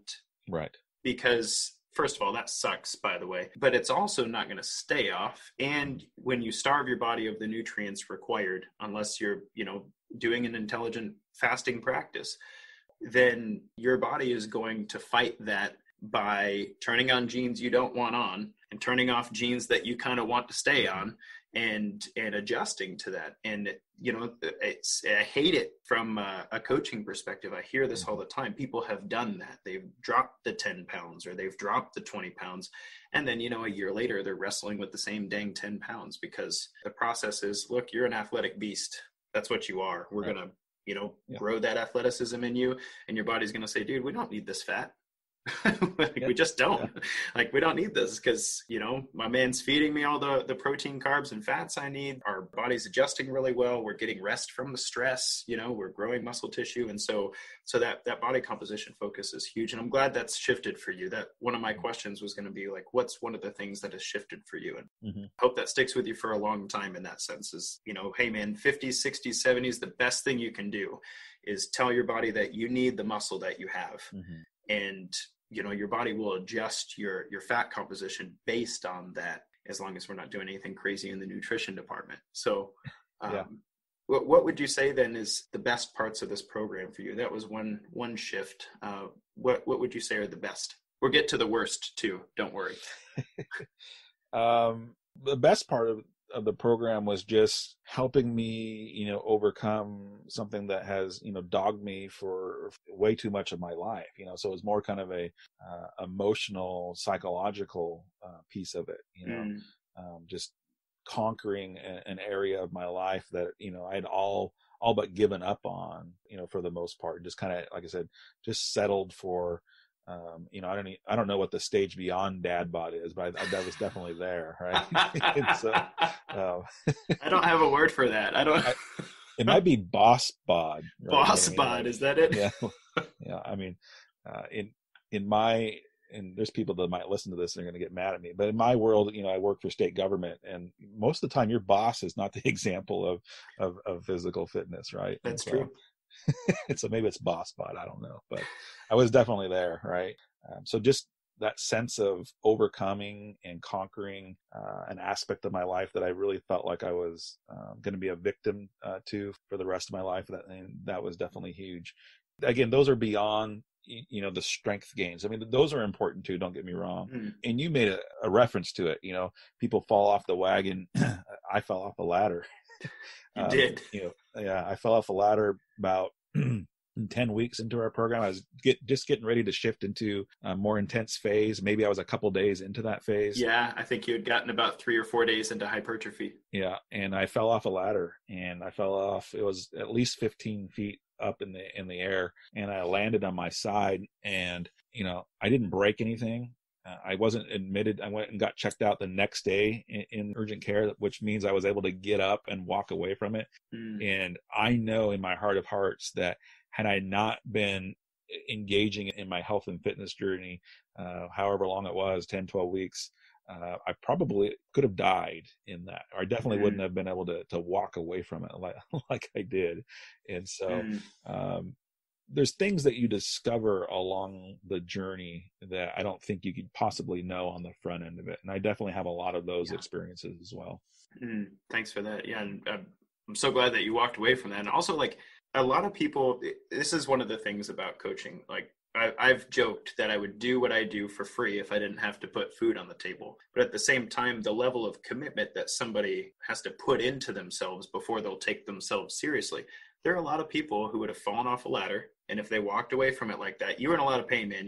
Right. Because first of all, that sucks, by the way, but it's also not going to stay off. And when you starve your body of the nutrients required, unless you're, doing an intelligent fasting practice, then your body is going to fight that by turning on genes you don't want on and turning off genes that you kind of want to stay on, and adjusting to that. And, I hate it from a coaching perspective. I hear this all the time. People have done that. They've dropped the 10 pounds or they've dropped the 20 pounds. And then, a year later, they're wrestling with the same dang 10 pounds because the process is, look, you're an athletic beast. That's what you are. We're going to, grow that athleticism in you, and your body's going to say, dude, we don't need this fat. We just don't. Like, we don't need this because, my man's feeding me all the protein, carbs, and fats I need. Our body's adjusting really well. We're getting rest from the stress. We're growing muscle tissue. And so that body composition focus is huge. And I'm glad that's shifted for you. That one of my questions was going to be like, what's one of the things that has shifted for you? And I hope that sticks with you for a long time in that sense is, hey man, 50s, 60s, 70s, the best thing you can do is tell your body that you need the muscle that you have. And your body will adjust your fat composition based on that, as long as we're not doing anything crazy in the nutrition department. So Yeah. what would you say then is the best parts of this program for you? That was one shift. What would you say are the best? We'll get to the worst too, don't worry. The best part of the program was just helping me, overcome something that has, dogged me for way too much of my life, so it was more kind of a emotional, psychological piece of it, just conquering an area of my life that, I'd all but given up on, for the most part, just kind of, like I said, just settled for, I don't know what the stage beyond dad bod is, but that was definitely there. Right. So, I don't have a word for that. It might be boss bod. Right? Boss bod. Is that it? Yeah. Yeah. I mean, and there's people that might listen to this and are going to get mad at me, but in my world, I work for state government, and most of the time your boss is not the example of physical fitness. Right. That's true. So maybe it's boss bod. I don't know, but I was definitely there. Right. So just that sense of overcoming and conquering an aspect of my life that I really felt like I was going to be a victim to for the rest of my life. That was definitely huge. Again, those are beyond, the strength gains. I mean, those are important too, don't get me wrong. And you made a reference to it, people fall off the wagon. I fell off the ladder. You did. Yeah, I fell off the ladder about 10 weeks into our program. I was just getting ready to shift into a more intense phase. Maybe I was a couple days into that phase. Yeah, I think you had gotten about 3 or 4 days into hypertrophy. Yeah, and I fell off a ladder, and I fell off. It was at least 15 feet up in the air, and I landed on my side, and I didn't break anything. I wasn't admitted. I went and got checked out the next day in urgent care, which means I was able to get up and walk away from it. And I know in my heart of hearts that had I not been engaging in my health and fitness journey, however long it was, 10, 12 weeks, I probably could have died in that. Or I definitely wouldn't have been able to walk away from it like I did. And so, there's things that you discover along the journey that I don't think you could possibly know on the front end of it. And I definitely have a lot of those experiences as well. Thanks for that. Yeah. And I'm so glad that you walked away from that. And also, like, a lot of people, this is one of the things about coaching. Like, I've joked that I would do what I do for free if I didn't have to put food on the table. But at the same time, the level of commitment that somebody has to put into themselves before they'll take themselves seriously. There are a lot of people who would have fallen off a ladder, and if they walked away from it like that, you were in a lot of pain, man.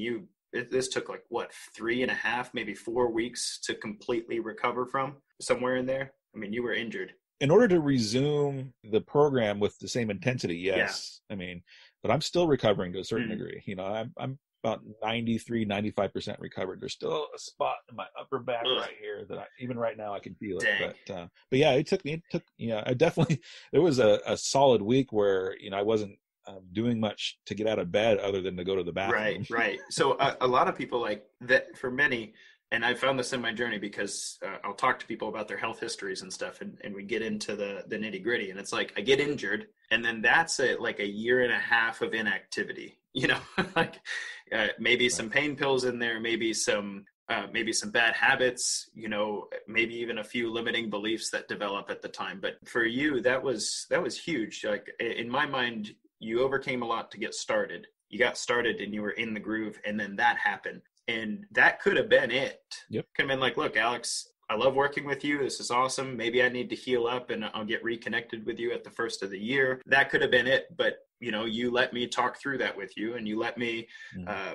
This took 3.5, maybe 4 weeks to completely recover from, somewhere in there. I mean, you were injured. In order to resume the program with the same intensity, yes. Yeah. I mean, but I'm still recovering to a certain degree. I'm about 93-95% recovered. There's still a spot in my upper back right here that even right now I can feel it. But yeah, I definitely, there was a solid week where, I wasn't doing much to get out of bed other than to go to the bathroom. Right. So a lot of people, like that, for many, and I found this in my journey because I'll talk to people about their health histories and stuff, and we get into the nitty gritty, and it's like I get injured, and then that's like a year and a half of inactivity. Like maybe some pain pills in there, maybe some bad habits, maybe even a few limiting beliefs that develop at the time. But for you, that was huge. Like, in my mind, you overcame a lot to get started. You got started and you were in the groove, and then that happened. And that could have been it. Yep. Could have been like, look, Alex, I love working with you. This is awesome. Maybe I need to heal up and I'll get reconnected with you at the first of the year. That could have been it. But, you let me talk through that with you, and you let me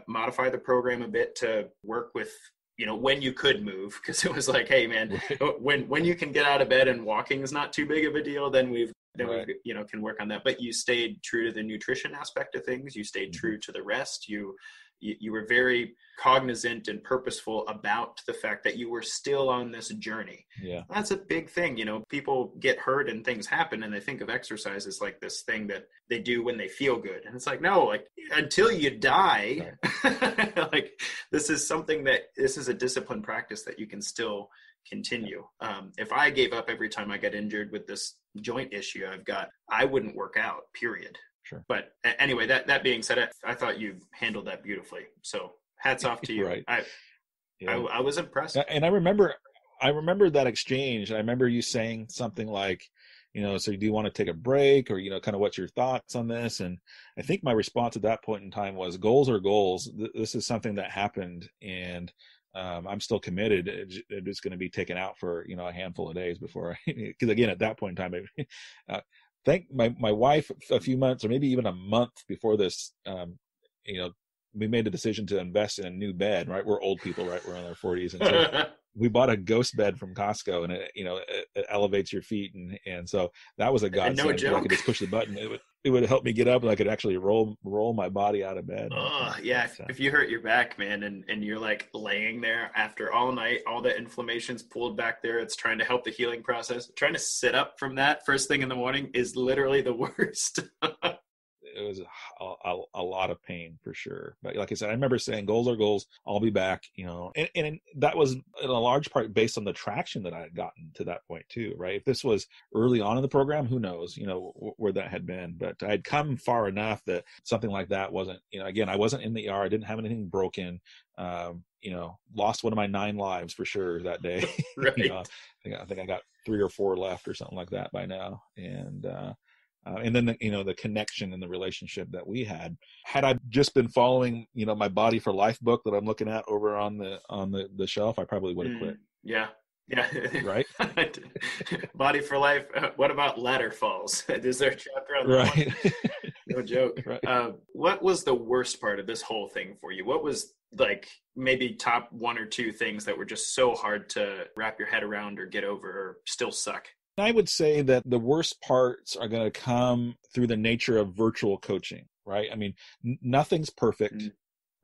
modify the program a bit to work with, when you could move. Because it was like, hey, man, when you can get out of bed and walking is not too big of a deal, then we can work on that. But you stayed true to the nutrition aspect of things. You stayed true to the rest. You were very cognizant and purposeful about the fact that you were still on this journey. Yeah. That's a big thing. People get hurt and things happen, and they think of exercise as like this thing that they do when they feel good. And it's like, no, like until you die, like this is a disciplined practice that you can still continue. If I gave up every time I got injured with this joint issue I've got, I wouldn't work out, period. Sure. But anyway, that being said, I thought you handled that beautifully. So Hats off to you. Right. I was impressed. And I remember that exchange. I remember you saying something like, so do you want to take a break, or, kind of what's your thoughts on this? And I think my response at that point in time was, goals are goals. This is something that happened, and I'm still committed. It's going to be taken out for, a handful of days before because again, at that point in time, thank my wife, a few months or maybe even a month before this, we made the decision to invest in a new bed, right? We're old people, right? We're in our 40s. And so we bought a ghost bed from Costco, and it elevates your feet. And so that was a godsend. No joke. I could just push the button. It would help me get up, and I could actually roll my body out of bed. Oh, yeah. If you hurt your back, man, and you're like laying there after all night, all the inflammation's pulled back there. It's trying to help the healing process. Trying to sit up from that first thing in the morning is literally the worst. It was a lot of pain for sure. But like I said, I remember saying goals are goals. I'll be back, and that was in a large part based on the traction that I had gotten to that point too, right? If this was early on in the program, who knows, where that had been, but I had come far enough that something like that wasn't, again, I wasn't in the ER. I didn't have anything broken. Lost one of my 9 lives for sure that day. Right. I think I got 3 or 4 left or something like that by now. And then the connection and the relationship that we had I just been following, my Body for Life book that I'm looking at over on the shelf, I probably would have quit. Yeah. Right. Body for Life. What about ladder falls? Is there a chapter on that right. one? No joke. Right. What was the worst part of this whole thing for you? What was like maybe top 1 or 2 things that were just so hard to wrap your head around or get over or still suck? I would say that the worst parts are going to come through the nature of virtual coaching, right? I mean, nothing's perfect,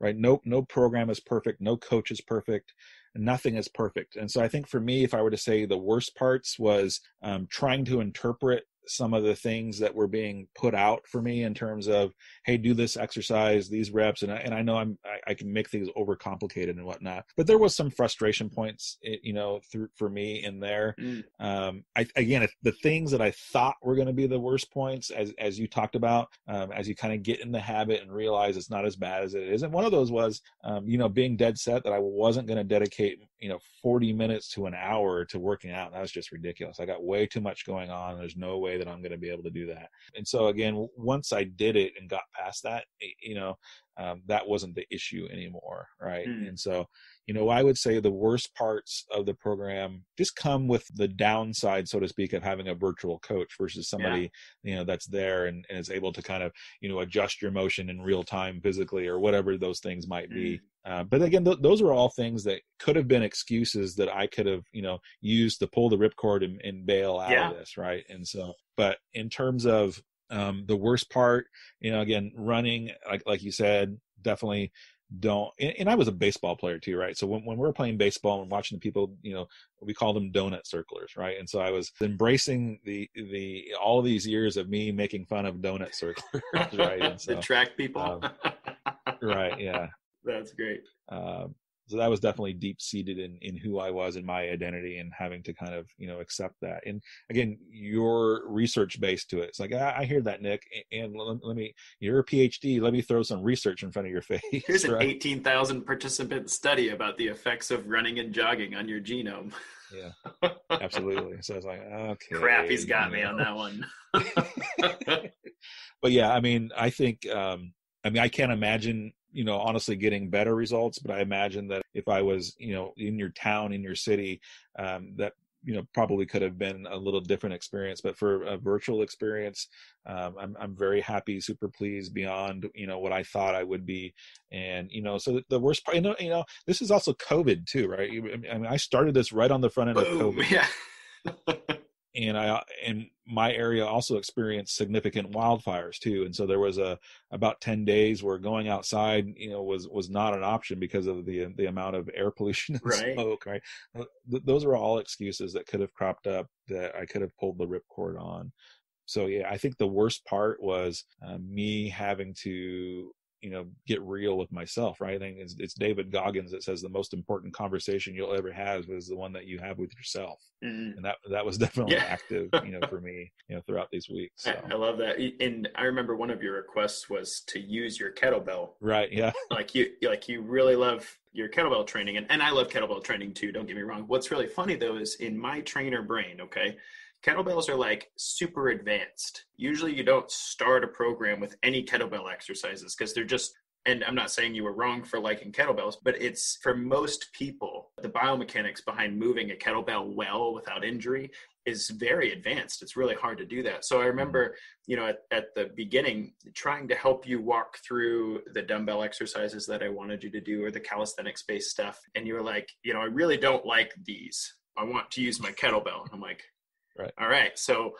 right? No program is perfect. No coach is perfect. Nothing is perfect. And so I think for me, if I were to say the worst parts was trying to interpret some of the things that were being put out for me in terms of, hey, do this exercise, these reps. And I know I can make things overcomplicated and whatnot, but there was some frustration points, for me in there. Again, the things that I thought were going to be the worst points, as you talked about, as you kind of get in the habit and realize it's not as bad as it is. And one of those was, being dead set that I wasn't going to dedicate, 40 minutes to an hour to working out. That was just ridiculous. I got way too much going on. There's no way that I'm going to be able to do that. And so again, once I did it and got past that, that wasn't the issue anymore. Right. And so, I would say the worst parts of the program just come with the downside, so to speak, of having a virtual coach versus somebody, that's there and is able to kind of, adjust your motion in real time physically or whatever those things might be. But again, those are all things that could have been excuses that I could have, used to pull the ripcord and bail out of this. Right. And so, but in terms of the worst part, again, running, like you said, definitely don't. And I was a baseball player too, right? So when we were playing baseball and watching the people, we call them donut circlers, right? And so I was embracing all of these years of me making fun of donut circlers, right? And so, the track people. Right. Yeah. That's great. So that was definitely deep seated in who I was and my identity, and having to kind of, accept that. And again, your research based to it. It's like, I hear that, Nick, and you're a PhD. Let me throw some research in front of your face. Here's an 18,000 participant study about the effects of running and jogging on your genome. Yeah, absolutely. So I was like, okay. Crap, he's got me on that one. But yeah, I mean, I think, I can't imagine, honestly getting better results, but I imagine that if I was, in your town, in your city, that, probably could have been a little different experience. But for a virtual experience, I'm very happy, super pleased beyond, what I thought I would be. And, so the worst part, this is also COVID too, right? I mean, I started this right on the front end of COVID. Yeah. And my area also experienced significant wildfires too. And so there was about 10 days where going outside, was not an option because of the amount of air pollution and smoke, right? Those are all excuses that could have cropped up that I could have pulled the ripcord on. So yeah, I think the worst part was me having to, get real with myself, right? I think it's David Goggins that says the most important conversation you'll ever have is the one that you have with yourself. Mm-hmm. And that was definitely active, for me, throughout these weeks. So. I love that. And I remember one of your requests was to use your kettlebell. Right. Yeah. Like you really love your kettlebell training. And I love kettlebell training too. Don't get me wrong. What's really funny though, is in my trainer brain, okay, kettlebells are like super advanced. Usually you don't start a program with any kettlebell exercises because they're just, and I'm not saying you were wrong for liking kettlebells, but it's for most people, the biomechanics behind moving a kettlebell well without injury is very advanced. It's really hard to do that. So I remember, at the beginning, trying to help you walk through the dumbbell exercises that I wanted you to do or the calisthenics-based stuff. And you were like, I really don't like these. I want to use my kettlebell. And I'm like, right. All right. So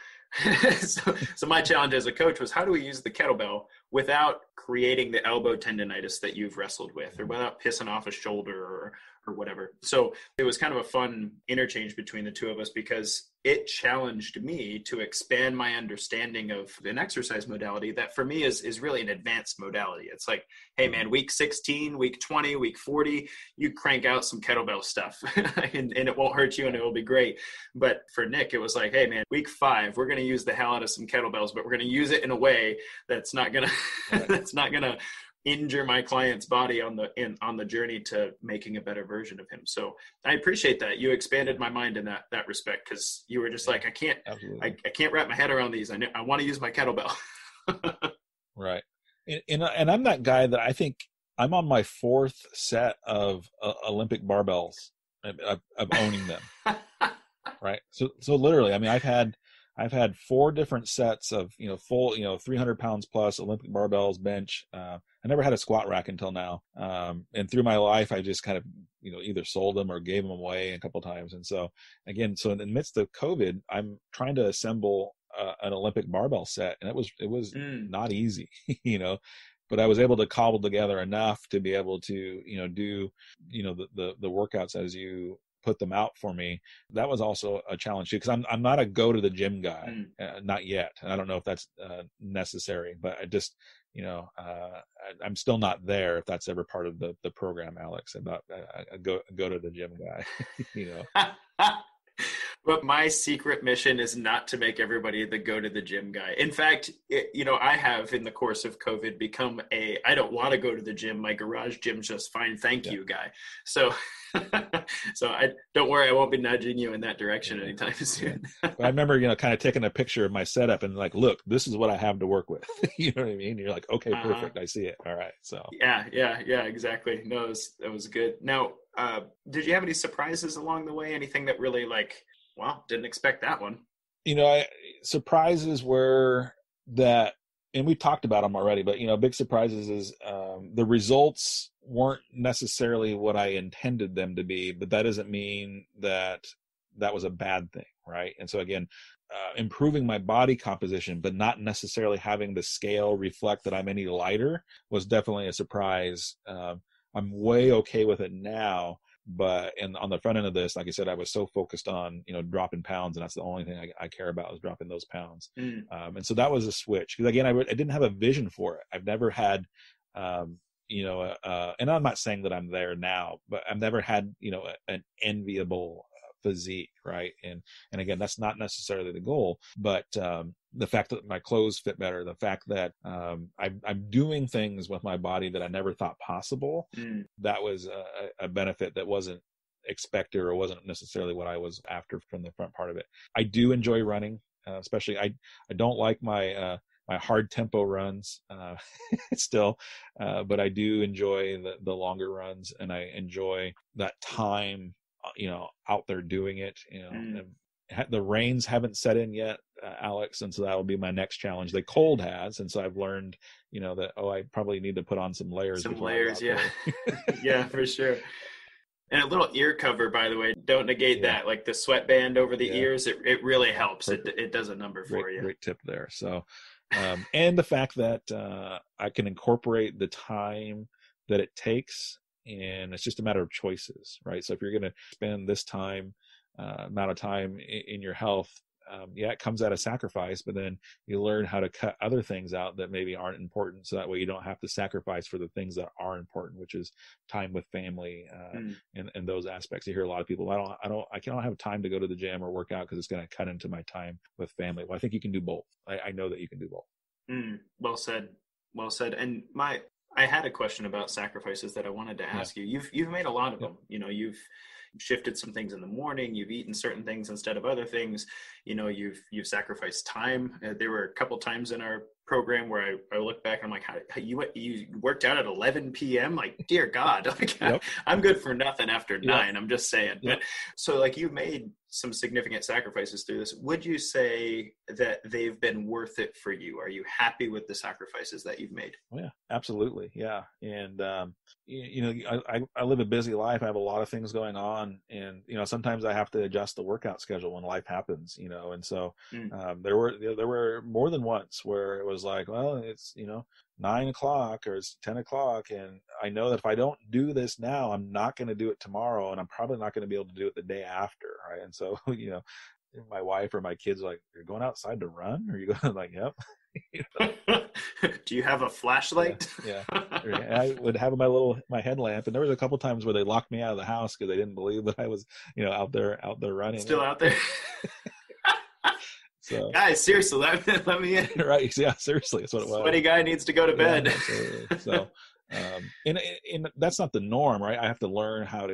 my challenge as a coach was, how do we use the kettlebell without creating the elbow tendonitis that you've wrestled with, or without pissing off a shoulder or whatever. So it was kind of a fun interchange between the two of us because it challenged me to expand my understanding of an exercise modality that for me is really an advanced modality. It's like, hey man, week 16, week 20, week 40, you crank out some kettlebell stuff and it won't hurt you and it will be great. But for Nick, it was like, hey man, week 5, we're going to use the hell out of some kettlebells, but we're going to use it in a way that's not going to, that's not going to injure my client's body on the journey to making a better version of him. So I appreciate that you expanded my mind in that respect, because you were just like, I can't wrap my head around these. I want to use my kettlebell. Right. And I'm that guy that I think I'm on my 4th set of Olympic barbells of owning them. Right. So literally, I mean, I've had 4 different sets of, full, 300 pounds plus Olympic barbells, bench. I never had a squat rack until now. And through my life, I just kind of, either sold them or gave them away a couple of times. And so again, in the midst of COVID, I'm trying to assemble an Olympic barbell set, and it was not easy, but I was able to cobble together enough to be able to, do, the workouts as you put them out for me. That was also a challenge too, because I'm not a go to the gym guy, not yet. I don't know if that's necessary, but I just, I'm still not there. If that's ever part of the program, Alex, about a go to the gym guy, But my secret mission is not to make everybody the go to the gym guy. In fact, I have in the course of COVID become I don't want to go to the gym. My garage gym's just fine. Thank you guy. So, don't worry. I won't be nudging you in that direction anytime soon. I remember, kind of taking a picture of my setup and like, look, this is what I have to work with. You know what I mean? You're like, okay, perfect. I see it. All right. So yeah, exactly. No, that was good. Now, did you have any surprises along the way? Anything that really wow, didn't expect that one. Surprises were that, and we talked about them already, but, big surprises is the results weren't necessarily what I intended them to be, but that doesn't mean that was a bad thing, right? And so again, improving my body composition, but not necessarily having the scale reflect that I'm any lighter was definitely a surprise. I'm way okay with it now. But on the front end of this, like I said, I was so focused on, dropping pounds, and that's the only thing I care about is dropping those pounds. And so that was a switch. Because again, I didn't have a vision for it. I've never had, and I'm not saying that I'm there now, but I've never had, an enviable physique, right? And again, that's not necessarily the goal, but the fact that my clothes fit better, the fact that I'm doing things with my body that I never thought possible, that was a benefit that wasn't expected or wasn't necessarily what I was after from the front part of it. I do enjoy running, especially I don't like my hard tempo runs still, but I do enjoy the longer runs, and I enjoy that time out there doing it, and the rains haven't set in yet, Alex, and so that will be my next challenge. The cold has, and so I've learned, that I probably need to put on some layers. Yeah. Yeah, for sure. And a little ear cover, by the way, don't negate that. Like the sweatband over the ears, it really helps. It does a number for you. Great tip there. So, and the fact that I can incorporate the time that it takes, and it's just a matter of choices, right? So if you're going to spend this amount of time in your health, yeah, it comes at a sacrifice, but then you learn how to cut other things out that maybe aren't important. So that way you don't have to sacrifice for the things that are important, which is time with family, and those aspects. You hear a lot of people, I can't have time to go to the gym or work out because it's going to cut into my time with family. Well, I think you can do both. I know that you can do both. Well said. Well said. And I had a question about sacrifices that I wanted to ask you. You've made a lot of them. You know, you've shifted some things in the morning. You've eaten certain things instead of other things. You know, you've sacrificed time. There were a couple times in our program where I look back and I'm like, how you worked out at 11 p.m. Like, dear God, like, I'm good for nothing after 9. I'm just saying. But so like you've made some significant sacrifices through this. Would you say that they've been worth it for you? Are you happy with the sacrifices that you've made? Oh, yeah, absolutely. Yeah. And, you know, I live a busy life. I have a lot of things going on, and, you know, sometimes I have to adjust the workout schedule when life happens, you know? And so, there were more than once where it was like, well, it's, you know, 9 o'clock or it's 10 o'clock. And I know that if I don't do this now, I'm not going to do it tomorrow. And I'm probably not going to be able to do it the day after. Right. And so, you know, my wife or my kids are like, you're going outside to run? Or are you going like, yep. You know? Do you have a flashlight? Yeah. I would have my headlamp. And there was a couple times where they locked me out of the house because they didn't believe that I was, you know, out there running. Still out there. So, guys, seriously, let me in. Right? Yeah, seriously, that's what it was. Sweaty guy needs to go to bed. Yeah, absolutely. So, and that's not the norm, right? I have to learn how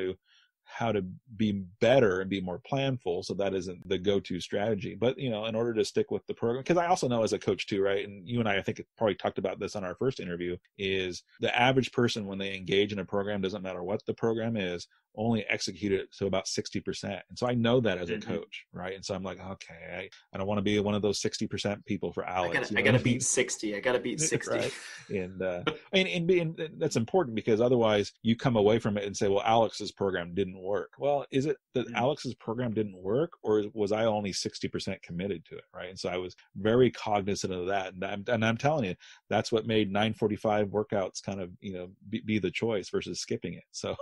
to be better and be more planful. So that isn't the go-to strategy. But, you know, in order to stick with the program, because I also know as a coach too, right? And you and I think probably talked about this on our first interview, is the average person when they engage in a program, doesn't matter what the program is, only execute it to about 60%. And so I know that as a coach, right? And so I'm like, okay, I don't want to be one of those 60% people for Alex. I gotta beat 60. I gotta beat 60. Right? And that's important, because otherwise you come away from it and say, well, Alex's program didn't work. Well, is it that Alex's program didn't work, or was I only 60% committed to it? Right. And so I was very cognizant of that. And I'm telling you, that's what made 9:45 workouts kind of, you know, be the choice versus skipping it. So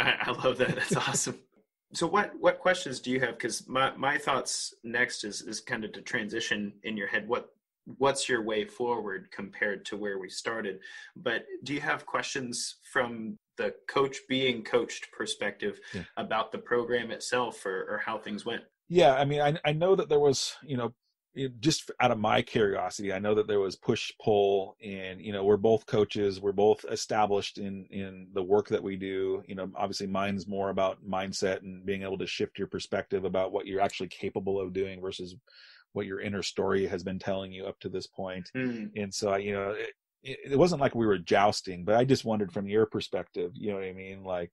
I love that. That's awesome. So what questions do you have? Because my thoughts next is kind of to transition in your head. What's your way forward compared to where we started? But do you have questions from the coach being coached perspective about the program itself, or how things went? Yeah. I mean, I know that there was, you know, just out of my curiosity, I know that there was push pull, and, you know, we're both coaches. We're both established in the work that we do. You know, obviously mine's more about mindset and being able to shift your perspective about what you're actually capable of doing versus what your inner story has been telling you up to this point. And so, you know, it wasn't like we were jousting, but I just wondered from your perspective, you know what I mean? Like,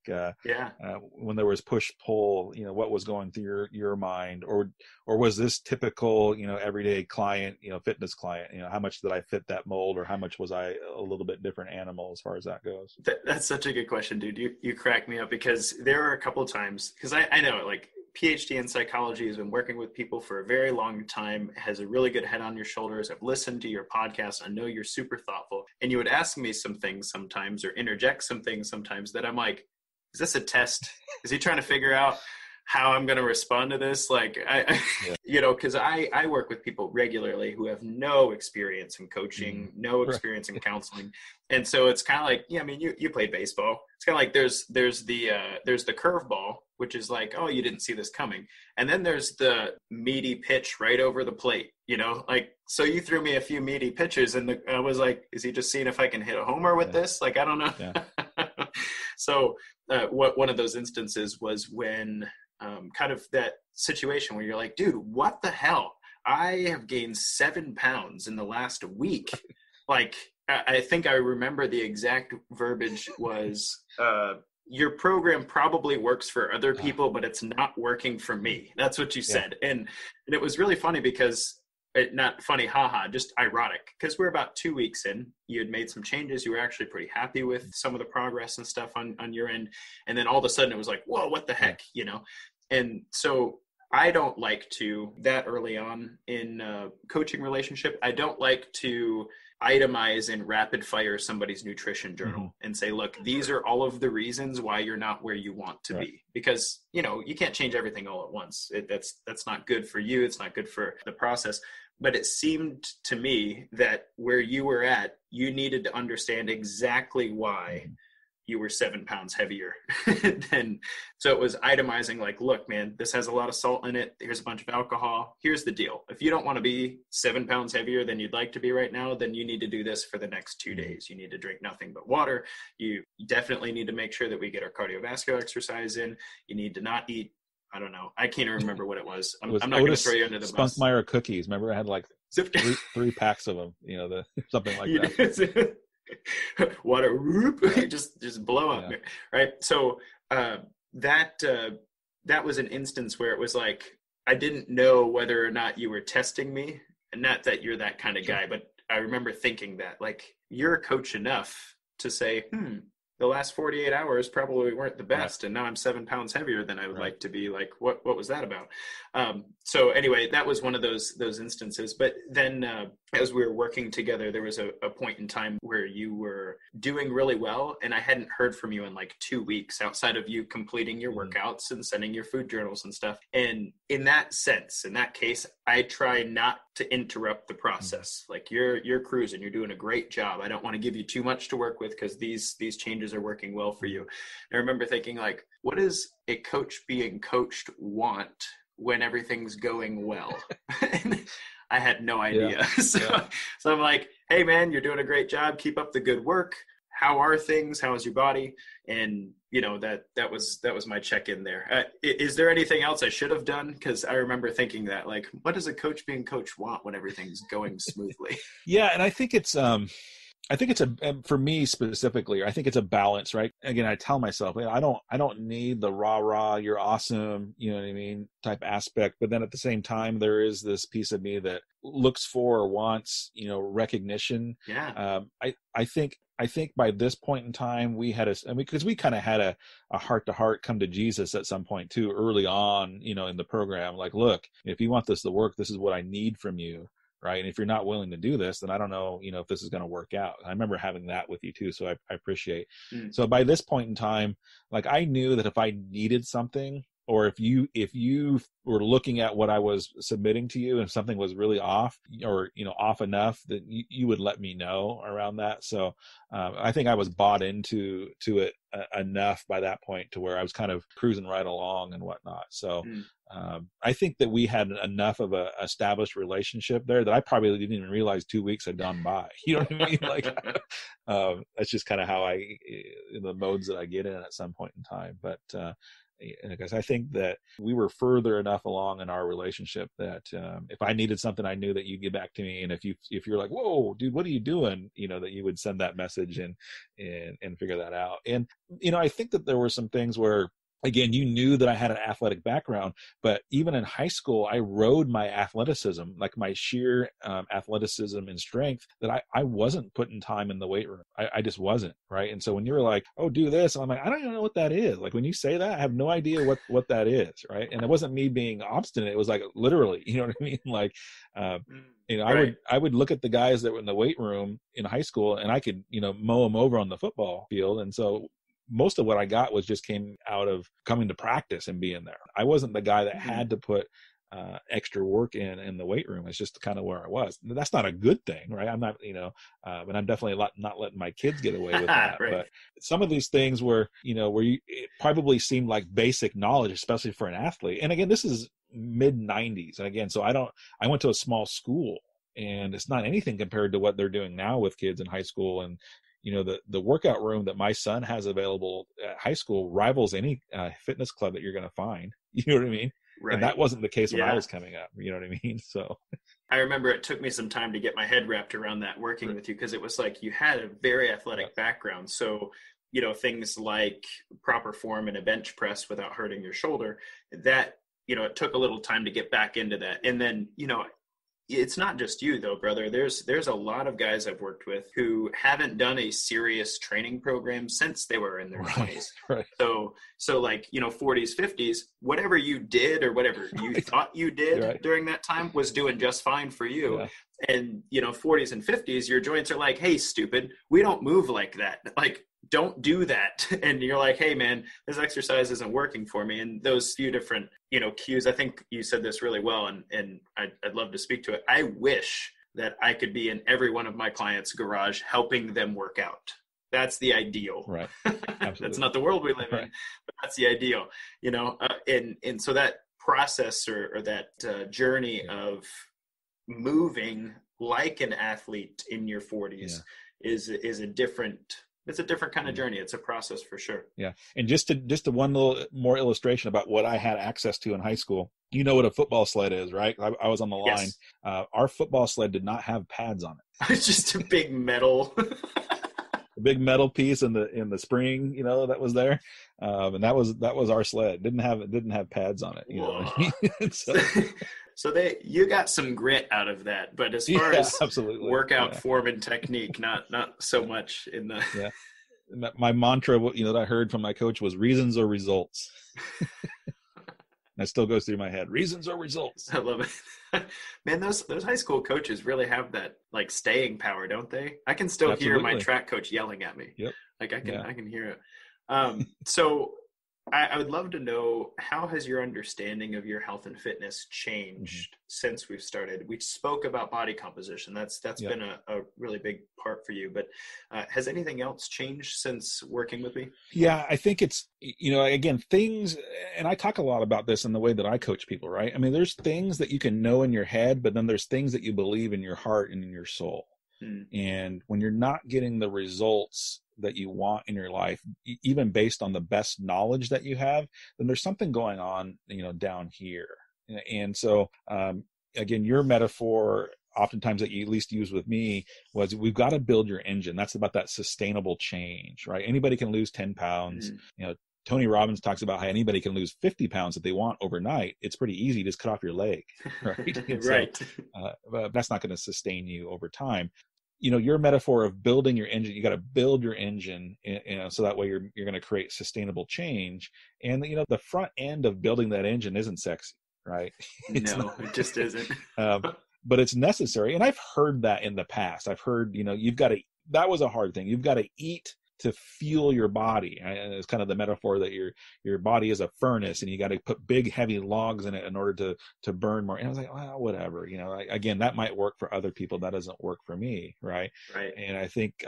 when there was push pull, you know, what was going through your mind, or was this typical, you know, everyday client, you know, fitness client, you know, how much did I fit that mold, or how much was I a little bit different animal as far as that goes? That's such a good question, dude. You crack me up, because there are a couple of times, because I know, like, PhD in psychology, has been working with people for a very long time, has a really good head on your shoulders. I've listened to your podcast. I know you're super thoughtful. And you would ask me some things sometimes, or interject some things sometimes, that I'm like, is this a test? Is he trying to figure out how I'm going to respond to this? Like, you know, because I work with people regularly who have no experience in coaching, no experience in counseling. And so it's kind of like, I mean, you played baseball. It's kind of like there's the curveball, which is like, oh, you didn't see this coming. And then there's the meaty pitch right over the plate, you know, like, so you threw me a few meaty pitches, and I was like, is he just seeing if I can hit a homer with this? Like, I don't know. Yeah. So one of those instances was when kind of that situation where you're like, dude, what the hell? I have gained 7 pounds in the last week. Like, I think I remember the exact verbiage was, your program probably works for other people, but it's not working for me. That's what you said. And it was really funny, because not funny, haha, just ironic, because we're about 2 weeks in. You had made some changes. You were actually pretty happy with some of the progress and stuff on your end. And then all of a sudden it was like, whoa, what the heck, you know? And so I don't like to, that early on in a coaching relationship, I don't like to itemize and rapid fire somebody's nutrition journal and say, look, these are all of the reasons why you're not where you want to be. Because, you can't change everything all at once. That's not good for you. It's not good for the process. But it seemed to me that where you were at, you needed to understand exactly why you were 7 pounds heavier than. So it was itemizing like, look, man, this has a lot of salt in it. Here's a bunch of alcohol. Here's the deal. If you don't want to be 7 pounds heavier than you'd like to be right now, then you need to do this for the next 2 days. You need to drink nothing but water. You definitely need to make sure that we get our cardiovascular exercise in. You need to not eat, I don't know. I can't even remember what it was. I'm not going to throw you under the bus. Spunkmeyer cookies. Remember I had like three packs of them, something like that. Water, whoop, just blow up, right? So that was an instance where it was like, I didn't know whether or not you were testing me, and not that you're that kind of guy, but I remember thinking that, like, you're a coach enough to say, the last 48 hours probably weren't the best, and now I'm 7 pounds heavier than I would like to be. Like, what was that about? So anyway, that was one of those instances. But then as we were working together, there was a point in time where you were doing really well, and I hadn't heard from you in like 2 weeks outside of you completing your workouts and sending your food journals and stuff. And in that sense, in that case, I try not to interrupt the process. Like, you're cruising, you're doing a great job. I don't want to give you too much to work with because these changes are working well for you. And I remember thinking, like, what does a coach being coached want when everything's going well? And I had no idea. So I'm like, hey man, you're doing a great job. Keep up the good work. How are things? How is your body? And that was my check-in there. Is there anything else I should have done? Because I remember thinking that, like, what does a coach being coached want when everything's going smoothly? Yeah, and I think it's for me specifically, I think it's a balance, right? Again, I tell myself, I don't need the rah, you're awesome, you know what I mean, type aspect. But then at the same time, there is this piece of me that looks for or wants, recognition. Yeah. I think by this point in time, because we kind of had a heart to heart come to Jesus at some point too, early on, in the program. Like, look, if you want this to work, this is what I need from you. Right. And if you're not willing to do this, then I don't know, if this is going to work out. I remember having that with you too. So I appreciate. So by this point in time, like, I knew that if I needed something, or if you were looking at what I was submitting to you and something was really off, or, off enough, that you would let me know around that. So I think I was bought into it enough by that point to where I was kind of cruising right along and whatnot. So I think that we had enough of a established relationship there that I probably didn't even realize 2 weeks had gone by. You know what I mean? Like, that's just kind of how the modes that I get in at some point in time. But because I think that we were further enough along in our relationship that if I needed something, I knew that you'd get back to me. And if you're like, whoa, dude, what are you doing? That you would send that message and figure that out. And, I think that there were some things where, again, you knew that I had an athletic background, but even in high school, I rode my athleticism, like my sheer athleticism and strength, that I wasn't putting time in the weight room. I just wasn't, right? And so when you were like, oh, do this, I'm like, I don't even know what that is. Like, when you say that, I have no idea what that is, right? And it wasn't me being obstinate. It was like, literally, you know what I mean? Like, right. I would look at the guys that were in the weight room in high school, and I could, mow them over on the football field. And so most of what I got came out of coming to practice and being there. I wasn't the guy that had to put extra work in the weight room. It's just kind of where I was. That's not a good thing, right? I'm not, and I'm definitely not letting my kids get away with that. Right. But some of these things where it probably seemed like basic knowledge, especially for an athlete. And again, this is mid 90s. And again, so I went to a small school, and it's not anything compared to what they're doing now with kids in high school. And the workout room that my son has available at high school rivals any fitness club that you're going to find. You know what I mean? Right. And that wasn't the case when I was coming up. You know what I mean? So I remember it took me some time to get my head wrapped around that working with you, because it was like you had a very athletic background. So, things like proper form in a bench press without hurting your shoulder, that, it took a little time to get back into that. And then, it's not just you though, brother. There's a lot of guys I've worked with who haven't done a serious training program since they were in their 20s. Right. So like, 40s, 50s, whatever you did or whatever you thought you did during that time was doing just fine for you. Yeah. And 40s and 50s, your joints are like, hey, stupid, we don't move like that. Like, don't do that. And you're like, hey man, this exercise isn't working for me. And those few different, cues, I think you said this really well, and I'd love to speak to it. I wish that I could be in every one of my clients' garage helping them work out. That's the ideal. Right. That's not the world we live in, but that's the ideal, and so that process or that journey of moving like an athlete in your 40s is a different kind of journey. It's a process for sure. Yeah. And just one little more illustration about what I had access to in high school. You know what a football sled is, right? I was on the line. Yes. Our football sled did not have pads on it. It's just a big metal, a big metal piece in the spring, that was there. And that was our sled. Didn't have pads on it. You know what I mean? So you got some grit out of that, but as far as absolutely. Workout form and technique, not so much in the. Yeah, my mantra, that I heard from my coach was reasons or results. That still goes through my head. Reasons or results. I love it, man. Those high school coaches really have that like staying power, don't they? I can still hear my track coach yelling at me. Yep. Like I can hear it. So. I would love to know, how has your understanding of your health and fitness changed since we've started? We spoke about body composition. That's been a really big part for you, but has anything else changed since working with me? Yeah, I think it's, again, things, and I talk a lot about this in the way that I coach people, right? I mean, there's things that you can know in your head, but then there's things that you believe in your heart and in your soul. And when you're not getting the results that you want in your life, even based on the best knowledge that you have, then there's something going on, down here. And so, again, your metaphor oftentimes that you at least use with me was we've got to build your engine. That's about that sustainable change, right? Anybody can lose 10 pounds. Tony Robbins talks about how anybody can lose 50 pounds if they want overnight. It's pretty easy. Just cut off your leg, right? Right. But that's not going to sustain you over time. Your metaphor of building your engine, you got to build your engine, so that way you're going to create sustainable change. And, the front end of building that engine isn't sexy, right? It just isn't. But it's necessary. And I've heard that in the past. I've heard, that was a hard thing. You've got to eat to fuel your body. And it's kind of the metaphor that your body is a furnace and you got to put big, heavy logs in it in order to burn more. And I was like, well, whatever, again, that might work for other people. That doesn't work for me. Right. Right. And I think,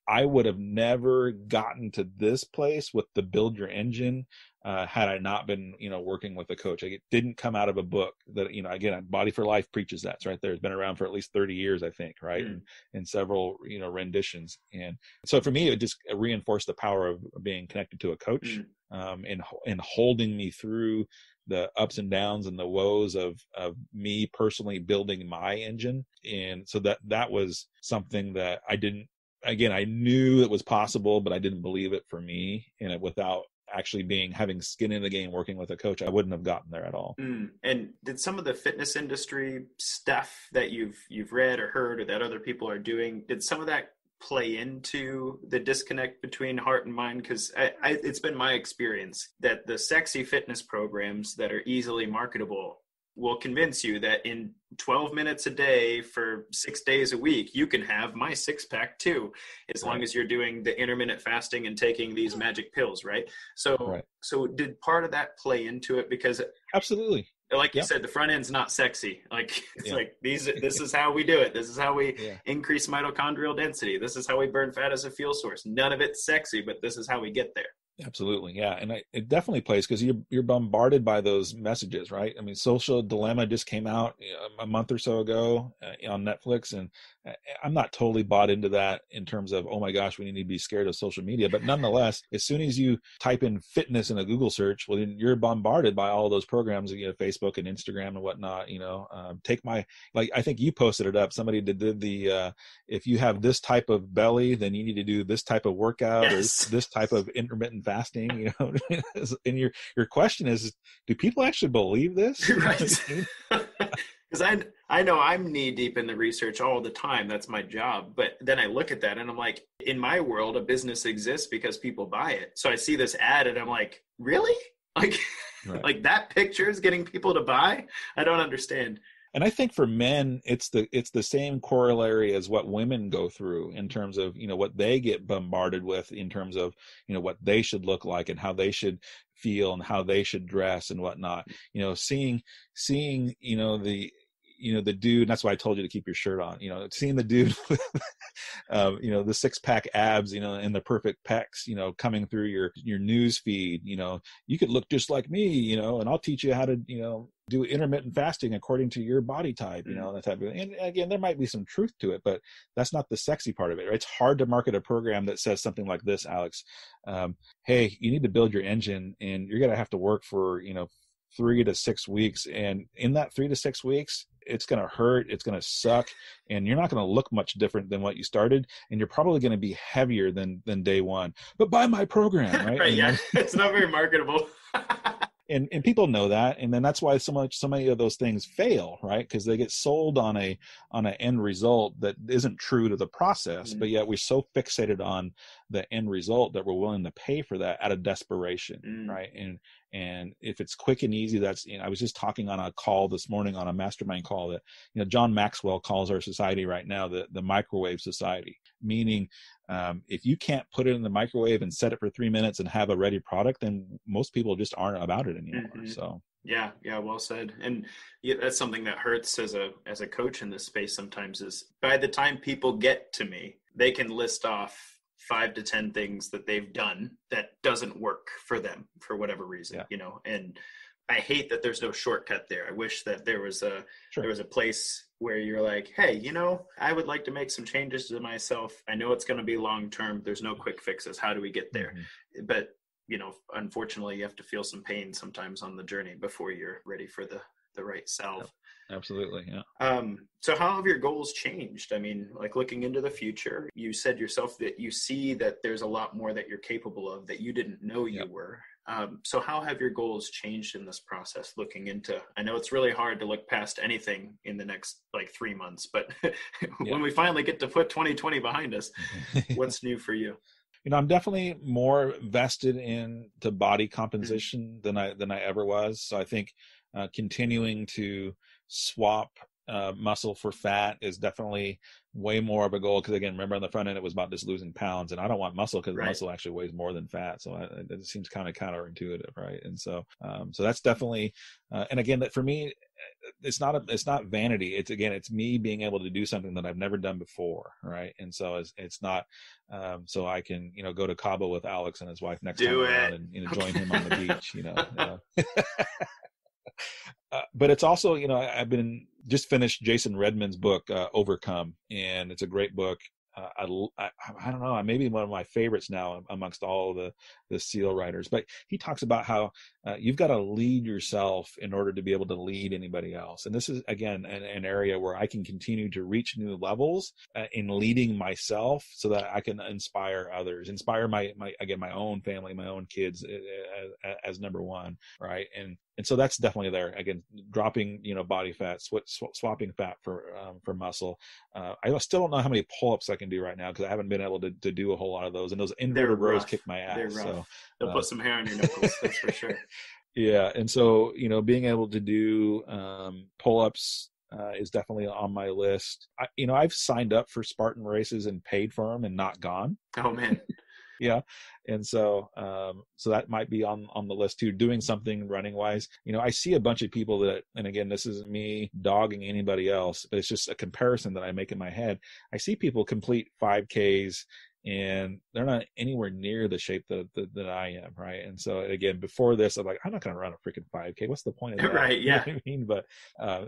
I would have never gotten to this place with the build your engine, had I not been, working with a coach. It didn't come out of a book that, again, Body for Life preaches that's right there. It's been around for at least 30 years, I think. Right. And several, renditions. And so for me, it just reinforced the power of being connected to a coach, and holding me through the ups and downs and the woes of me personally building my engine. And so that was something that I knew it was possible, but I didn't believe it for me. And without actually having skin in the game, working with a coach, I wouldn't have gotten there at all. And did some of the fitness industry stuff that you've read or heard or that other people are doing, did some of that play into the disconnect between heart and mind? Because it's been my experience that the sexy fitness programs that are easily marketable will convince you that in 12 minutes a day for 6 days a week, you can have my six pack too, as long as you're doing the intermittent fasting and taking these magic pills. Right. So did part of that play into it? Because absolutely, like you said, the front end's not sexy. Like it's like this is how we do it. This is how we increase mitochondrial density. This is how we burn fat as a fuel source. None of it's sexy, but this is how we get there. Absolutely. Yeah. And it definitely plays because you're bombarded by those messages, right? I mean, Social Dilemma just came out a month or so ago on Netflix. And I'm not totally bought into that in terms of, oh my gosh, we need to be scared of social media. But nonetheless, as soon as you type in fitness in a Google search, well, then you're bombarded by all those programs, Facebook and Instagram and whatnot, I think you posted it up. Somebody did the, if you have this type of belly, then you need to do this type of workout or this type of intermittent fasting, and your question is, do people actually believe this? Right. Because I know I'm knee deep in the research all the time. That's my job. But then I look at that and I'm like, in my world, a business exists because people buy it. So I see this ad and I'm like, really? Like, Right. like that picture is getting people to buy? I don't understand. And I think for men, it's the same corollary as what women go through in terms of, what they get bombarded with in terms of, what they should look like and how they should feel and how they should dress and whatnot. Seeing, the dude, and that's why I told you to keep your shirt on, seeing the dude with, the 6-pack abs, and the perfect pecs, coming through your news feed, you could look just like me, and I'll teach you how to, do intermittent fasting according to your body type, that type of thing. And again, there might be some truth to it, but that's not the sexy part of it. Right? It's hard to market a program that says something like this, Alex. Hey, you need to build your engine and you're going to have to work for, 3 to 6 weeks. And in that 3 to 6 weeks, it's going to hurt. It's going to suck. And you're not going to look much different than what you started. And you're probably going to be heavier than day one, but buy my program, right? Right. Yeah. It's not very marketable. And people know that, and then that's why so many of those things fail, right? Because they get sold on a end result that isn't true to the process, but yet we're so fixated on the end result that we're willing to pay for that out of desperation, right? And if it's quick and easy, that's, I was just talking on a call this morning on a mastermind call that, John Maxwell calls our society right now the microwave society, meaning if you can't put it in the microwave and set it for 3 minutes and have a ready product, then most people just aren't about it anymore. So yeah, well said. And that's something that hurts as a coach in this space sometimes is by the time people get to me, they can list off 5 to 10 things that they've done that doesn't work for them for whatever reason, and I hate that there's no shortcut there. I wish that there was a place where you're like, hey, I would like to make some changes to myself. I know it's going to be long-term. There's no quick fixes. How do we get there? But, unfortunately you have to feel some pain sometimes on the journey before you're ready for the right salve. Absolutely. Yeah. So how have your goals changed? I mean, like looking into the future, you said yourself that you see that there's a lot more that you're capable of that you didn't know you were. So how have your goals changed in this process looking into, I know it's really hard to look past anything in the next 3 months, but when we finally get to put 2020 behind us, what's new for you? I'm definitely more vested into body composition than I ever was. So I think continuing to swap muscle for fat is definitely way more of a goal. Because again, remember on the front end, it was about just losing pounds, and I don't want muscle because muscle actually weighs more than fat. So it seems kind of counterintuitive, right? And so that's definitely, and again, that for me, it's not vanity. It's me being able to do something that I've never done before, right? And so it's not so I can go to Cabo with Alex and his wife next time around and join him on the beach, but it's also, I've been just finished Jason Redman's book, Overcome, and it's a great book. I don't know, maybe one of my favorites now amongst all the SEAL writers, but he talks about how you've got to lead yourself in order to be able to lead anybody else. And this is, again, an area where I can continue to reach new levels in leading myself so that I can inspire others, inspire my own family, my own kids as number one. Right. And so that's definitely there. Again, dropping, body fat, swapping fat for muscle. I still don't know how many pull-ups I can do right now because I haven't been able to do a whole lot of those. And those inverted rows kick my ass. They're rough. So they'll put some hair on your knuckles, that's for sure. Yeah. And so, being able to do pull-ups is definitely on my list. I've signed up for Spartan races and paid for them and not gone. Oh, man. Yeah. And so that might be on the list too, doing something running wise. I see a bunch of people that, and again, this isn't me dogging anybody else, but it's just a comparison that I make in my head. I see people complete 5Ks and they're not anywhere near the shape that I am. Right. And so again, before this, I'm like, I'm not going to run a freaking 5K. What's the point of that? Right. Yeah. You know what I mean? But,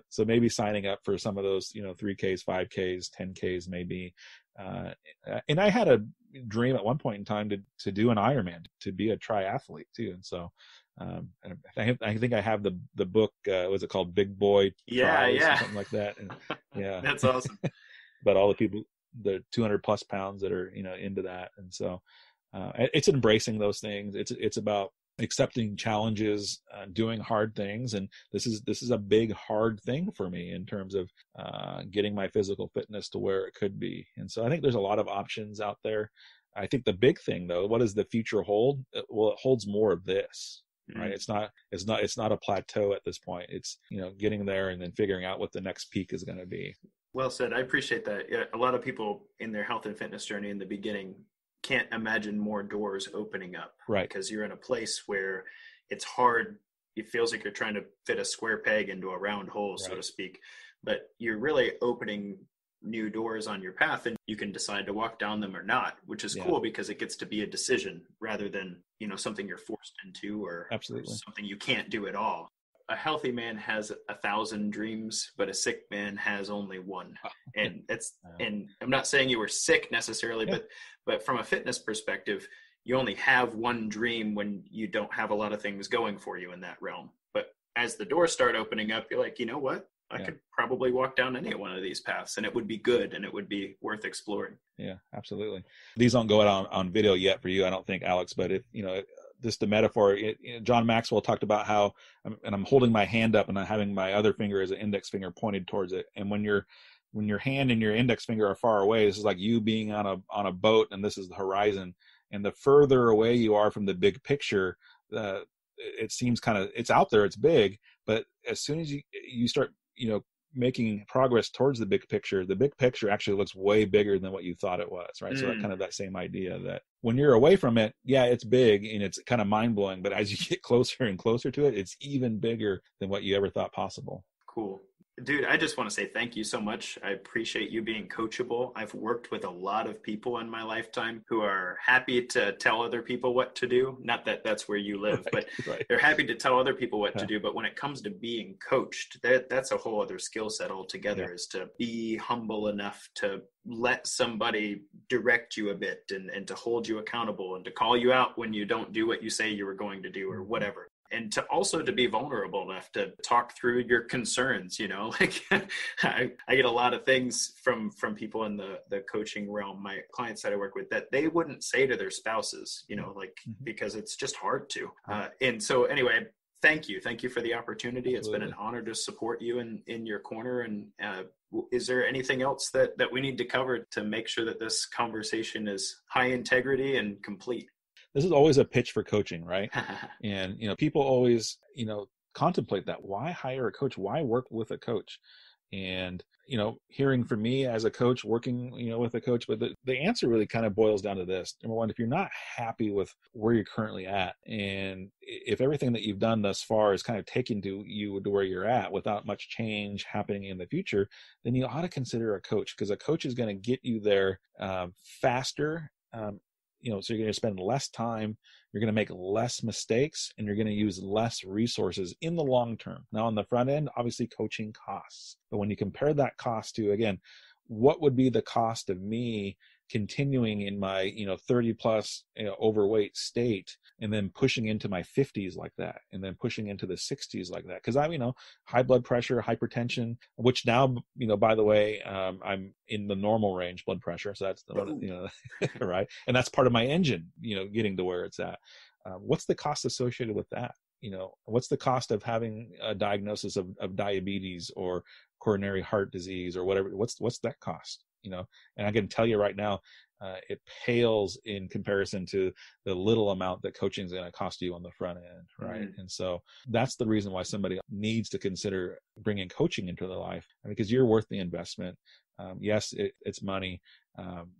so maybe signing up for some of those, 3Ks, 5Ks, 10Ks, maybe. And I had a dream at one point in time to do an Ironman, to be a triathlete too. And so, I think I have the book, was it called Big Boy Trials or something like that? And yeah, that's awesome. But all the people, the 200 plus pounds that are, into that. And so, it's embracing those things. It's about accepting challenges, doing hard things. And this is a big, hard thing for me in terms of getting my physical fitness to where it could be. And so I think there's a lot of options out there. I think the big thing though, what does the future hold? Well, it holds more of this, right? It's not a plateau at this point. It's, getting there and then figuring out what the next peak is going to be. Well said. I appreciate that. Yeah, a lot of people in their health and fitness journey in the beginning can't imagine more doors opening up, right? Because you're in a place where it's hard. It feels like you're trying to fit a square peg into a round hole, so to speak, but you're really opening new doors on your path, and you can decide to walk down them or not, which is cool because it gets to be a decision rather than, something you're forced into or something you can't do at all. A healthy man has 1,000 dreams, but a sick man has only one. And and I'm not saying you were sick necessarily, but from a fitness perspective, you only have one dream when you don't have a lot of things going for you in that realm. But as the doors start opening up, you're like, you know what? I could probably walk down any one of these paths and it would be good and it would be worth exploring. Yeah, absolutely. These don't go out on video yet for you, I don't think, Alex, but if, just the metaphor, John Maxwell talked about how, and I'm holding my hand up and I'm having my other finger as an index finger pointed towards it. And when your hand and your index finger are far away, this is like you being on a boat and this is the horizon. And the further away you are from the big picture, it seems it's out there, it's big, but as soon as you start, making progress towards the big picture actually looks way bigger than what you thought it was, right? So that same idea that when you're away from it, it's big and it's kind of mind blowing, but as you get closer and closer to it, it's even bigger than what you ever thought possible. Cool. Dude, I just want to say thank you so much. I appreciate you being coachable. I've worked with a lot of people in my lifetime who are happy to tell other people what to do. Not that that's where you live, but they're happy to tell other people what to do. But when it comes to being coached, that's a whole other skill set altogether, is to be humble enough to let somebody direct you a bit and to hold you accountable and to call you out when you don't do what you say you were going to do or whatever. And to also to be vulnerable enough to talk through your concerns, like I get a lot of things from people in the coaching realm, my clients that I work with, that they wouldn't say to their spouses, because it's just hard to. And so anyway, thank you for the opportunity. Absolutely. It's been an honor to support you in your corner. And is there anything else that we need to cover to make sure that this conversation is high integrity and complete? This is always a pitch for coaching, right? And, people always, contemplate that. Why hire a coach? Why work with a coach? And, hearing from me as a coach, working, with a coach, but the answer really kind of boils down to this. Number one, if you're not happy with where you're currently at, and if everything that you've done thus far is kind of taken you to where you're at without much change happening in the future, then you ought to consider a coach, because a coach is going to get you there faster. So you're going to spend less time, you're going to make less mistakes, and you're going to use less resources in the long term. Now, on the front end, obviously coaching costs. But when you compare that cost to, again, what would be the cost of me continuing in my, 30 plus overweight state, and then pushing into my 50s like that, and then pushing into the 60s like that? Because I'm, high blood pressure, hypertension, which now, by the way, I'm in the normal range blood pressure. So that's, right. And that's part of my engine, getting to where it's at. What's the cost associated with that? What's the cost of having a diagnosis of diabetes or coronary heart disease or whatever? What's that cost? And I can tell you right now, it pales in comparison to the little amount that coaching is going to cost you on the front end, right? And so that's the reason why somebody needs to consider bringing coaching into their life, because you're worth the investment. Yes, it's money,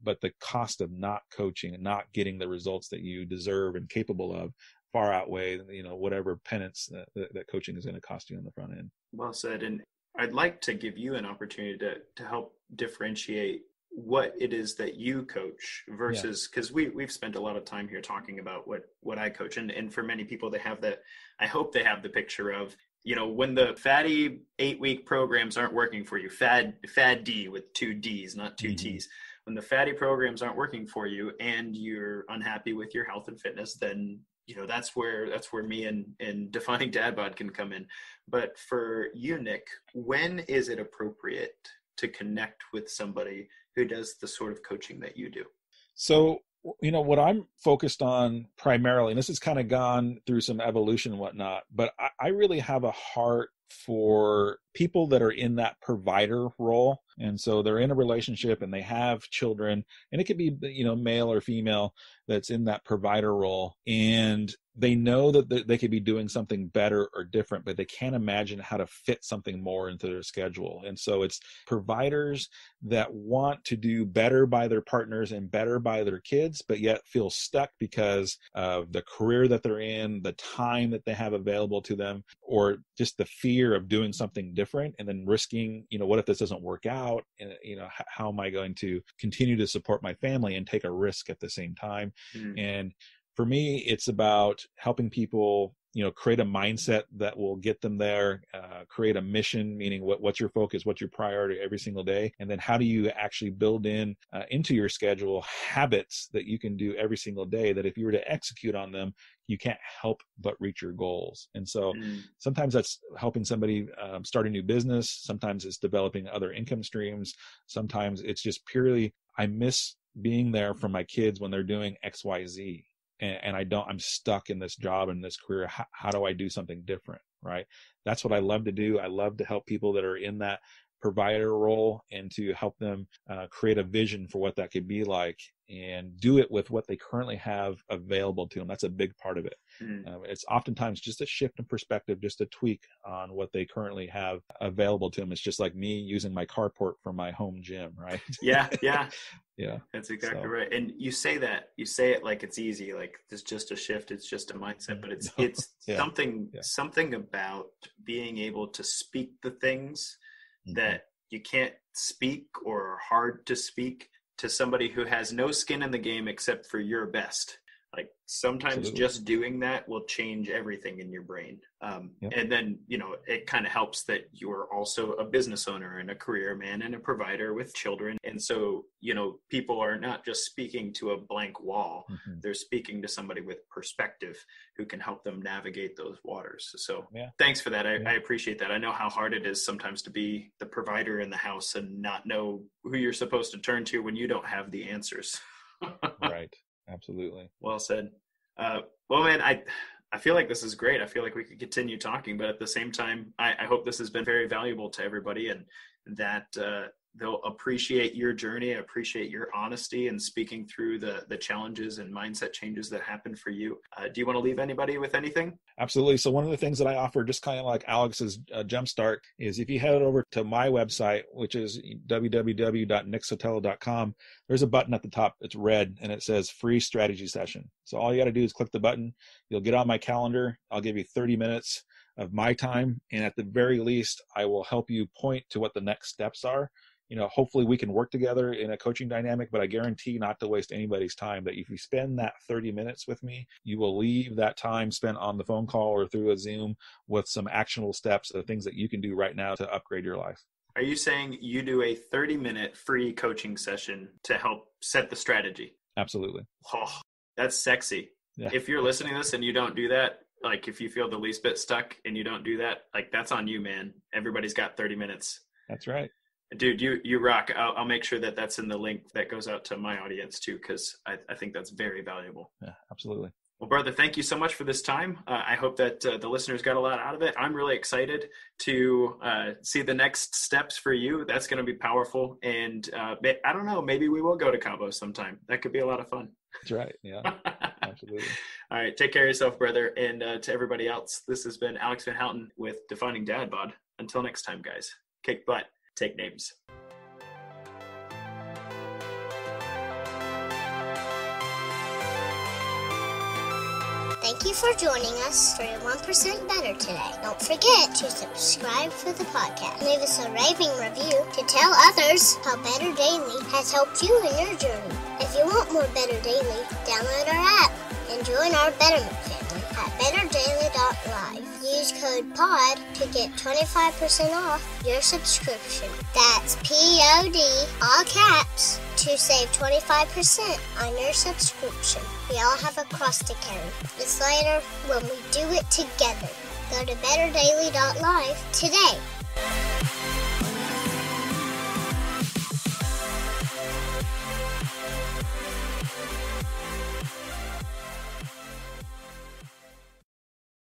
but the cost of not coaching and not getting the results that you deserve and capable of far outweigh, whatever penance that coaching is going to cost you on the front end. Well said. And I'd like to give you an opportunity to help differentiate what it is that you coach versus, because we've spent a lot of time here talking about what I coach. And for many people, they have that, I hope they have the picture of, when the fatty 8-week programs aren't working for you, fad D with 2 Ds, not 2 Ts. When the fatty programs aren't working for you and you're unhappy with your health and fitness, then that's where me and Defining Dad Bod can come in. But for you, Nick, when is it appropriate to connect with somebody who does the sort of coaching that you do? So What I'm focused on primarily, and this has kind of gone through some evolution and whatnot, but I really have a heart for people that are in that provider role. And so they're in a relationship and they have children, and it could be, male or female that's in that provider role. And they know that they could be doing something better or different, but they can't imagine how to fit something more into their schedule. And so it's providers that want to do better by their partners and better by their kids, but yet feel stuck because of the career that they're in, the time that they have available to them, or just the fear of doing something different and then risking, what if this doesn't work out? And, how am I going to continue to support my family and take a risk at the same time? And for me, it's about helping people, create a mindset that will get them there, create a mission, meaning what's your focus, what's your priority every single day, and then how do you actually build into your schedule habits that you can do every single day that if you were to execute on them, you can't help but reach your goals. And so sometimes that's helping somebody start a new business. Sometimes it's developing other income streams. Sometimes it's just purely, I miss being there for my kids when they're doing X, Y, Z. And I'm stuck in this job and this career. How do I do something different? Right. That's what I love to do. I love to help people that are in that provider role and to help them create a vision for what that could be like and do it with what they currently have available to them. That's a big part of it. It's oftentimes just a shift in perspective, just a tweak on what they currently have available to them. It's just like me using my carport for my home gym, right? Yeah. Yeah. That's exactly right. And you say it like it's easy, like it's just a shift, it's just a mindset, but it's something about being able to speak the things that you can't speak or are hard to speak to somebody who has no skin in the game except for your best. Like sometimes Absolutely. Just doing that will change everything in your brain. And then, it kind of helps that you're also a business owner and a career man and a provider with children. And so, people are not just speaking to a blank wall. They're speaking to somebody with perspective who can help them navigate those waters. So thanks for that. I appreciate that. I know how hard it is sometimes to be the provider in the house and not know who you're supposed to turn to when you don't have the answers. Right. Absolutely. Well said. Well, man, I feel like this is great. I feel like we could continue talking, but at the same time, I hope this has been very valuable to everybody and that they'll appreciate your journey, appreciate your honesty and speaking through the challenges and mindset changes that happen for you. Do you want to leave anybody with anything? Absolutely. So one of the things that I offer, just kind of like Alex's Jumpstart, is if you head over to my website, which is www.nicksotelo.com, there's a button at the top. It's red and it says free strategy session. So all you got to do is click the button. You'll get on my calendar. I'll give you 30 minutes of my time. And at the very least, I will help you point to what the next steps are. Hopefully we can work together in a coaching dynamic, but I guarantee not to waste anybody's time. That if you spend that 30 minutes with me, you will leave that time spent on the phone call or through a Zoom with some actionable steps of things that you can do right now to upgrade your life. Are you saying you do a 30-minute free coaching session to help set the strategy? Absolutely. Oh, that's sexy. Yeah. If you're listening to this and you don't do that, like if you feel the least bit stuck and you don't do that, like that's on you, man. Everybody's got 30 minutes. That's right. Dude, you rock. I'll make sure that that's in the link that goes out to my audience too, because I think that's very valuable. Yeah, absolutely. Well, brother, thank you so much for this time. I hope that the listeners got a lot out of it. I'm really excited to see the next steps for you. That's going to be powerful. And I don't know, maybe we will go to Cabo sometime. That could be a lot of fun. That's right. Yeah, absolutely. All right. Take care of yourself, brother. And to everybody else, this has been Alex Van Houten with Defining Dad Bod. Until next time, guys, kick butt. Take names. Thank you for joining us for your 1% Better today. Don't forget to subscribe for the podcast. Leave us a raving review to tell others how Better Daily has helped you in your journey. If you want more Better Daily, download our app and join our Betterment family at betterdaily.live. Use code POD to get 25% off your subscription. That's POD, all caps, to save 25% on your subscription. We all have a cross to carry. It's lighter when we do it together. Go to betterdaily.live today.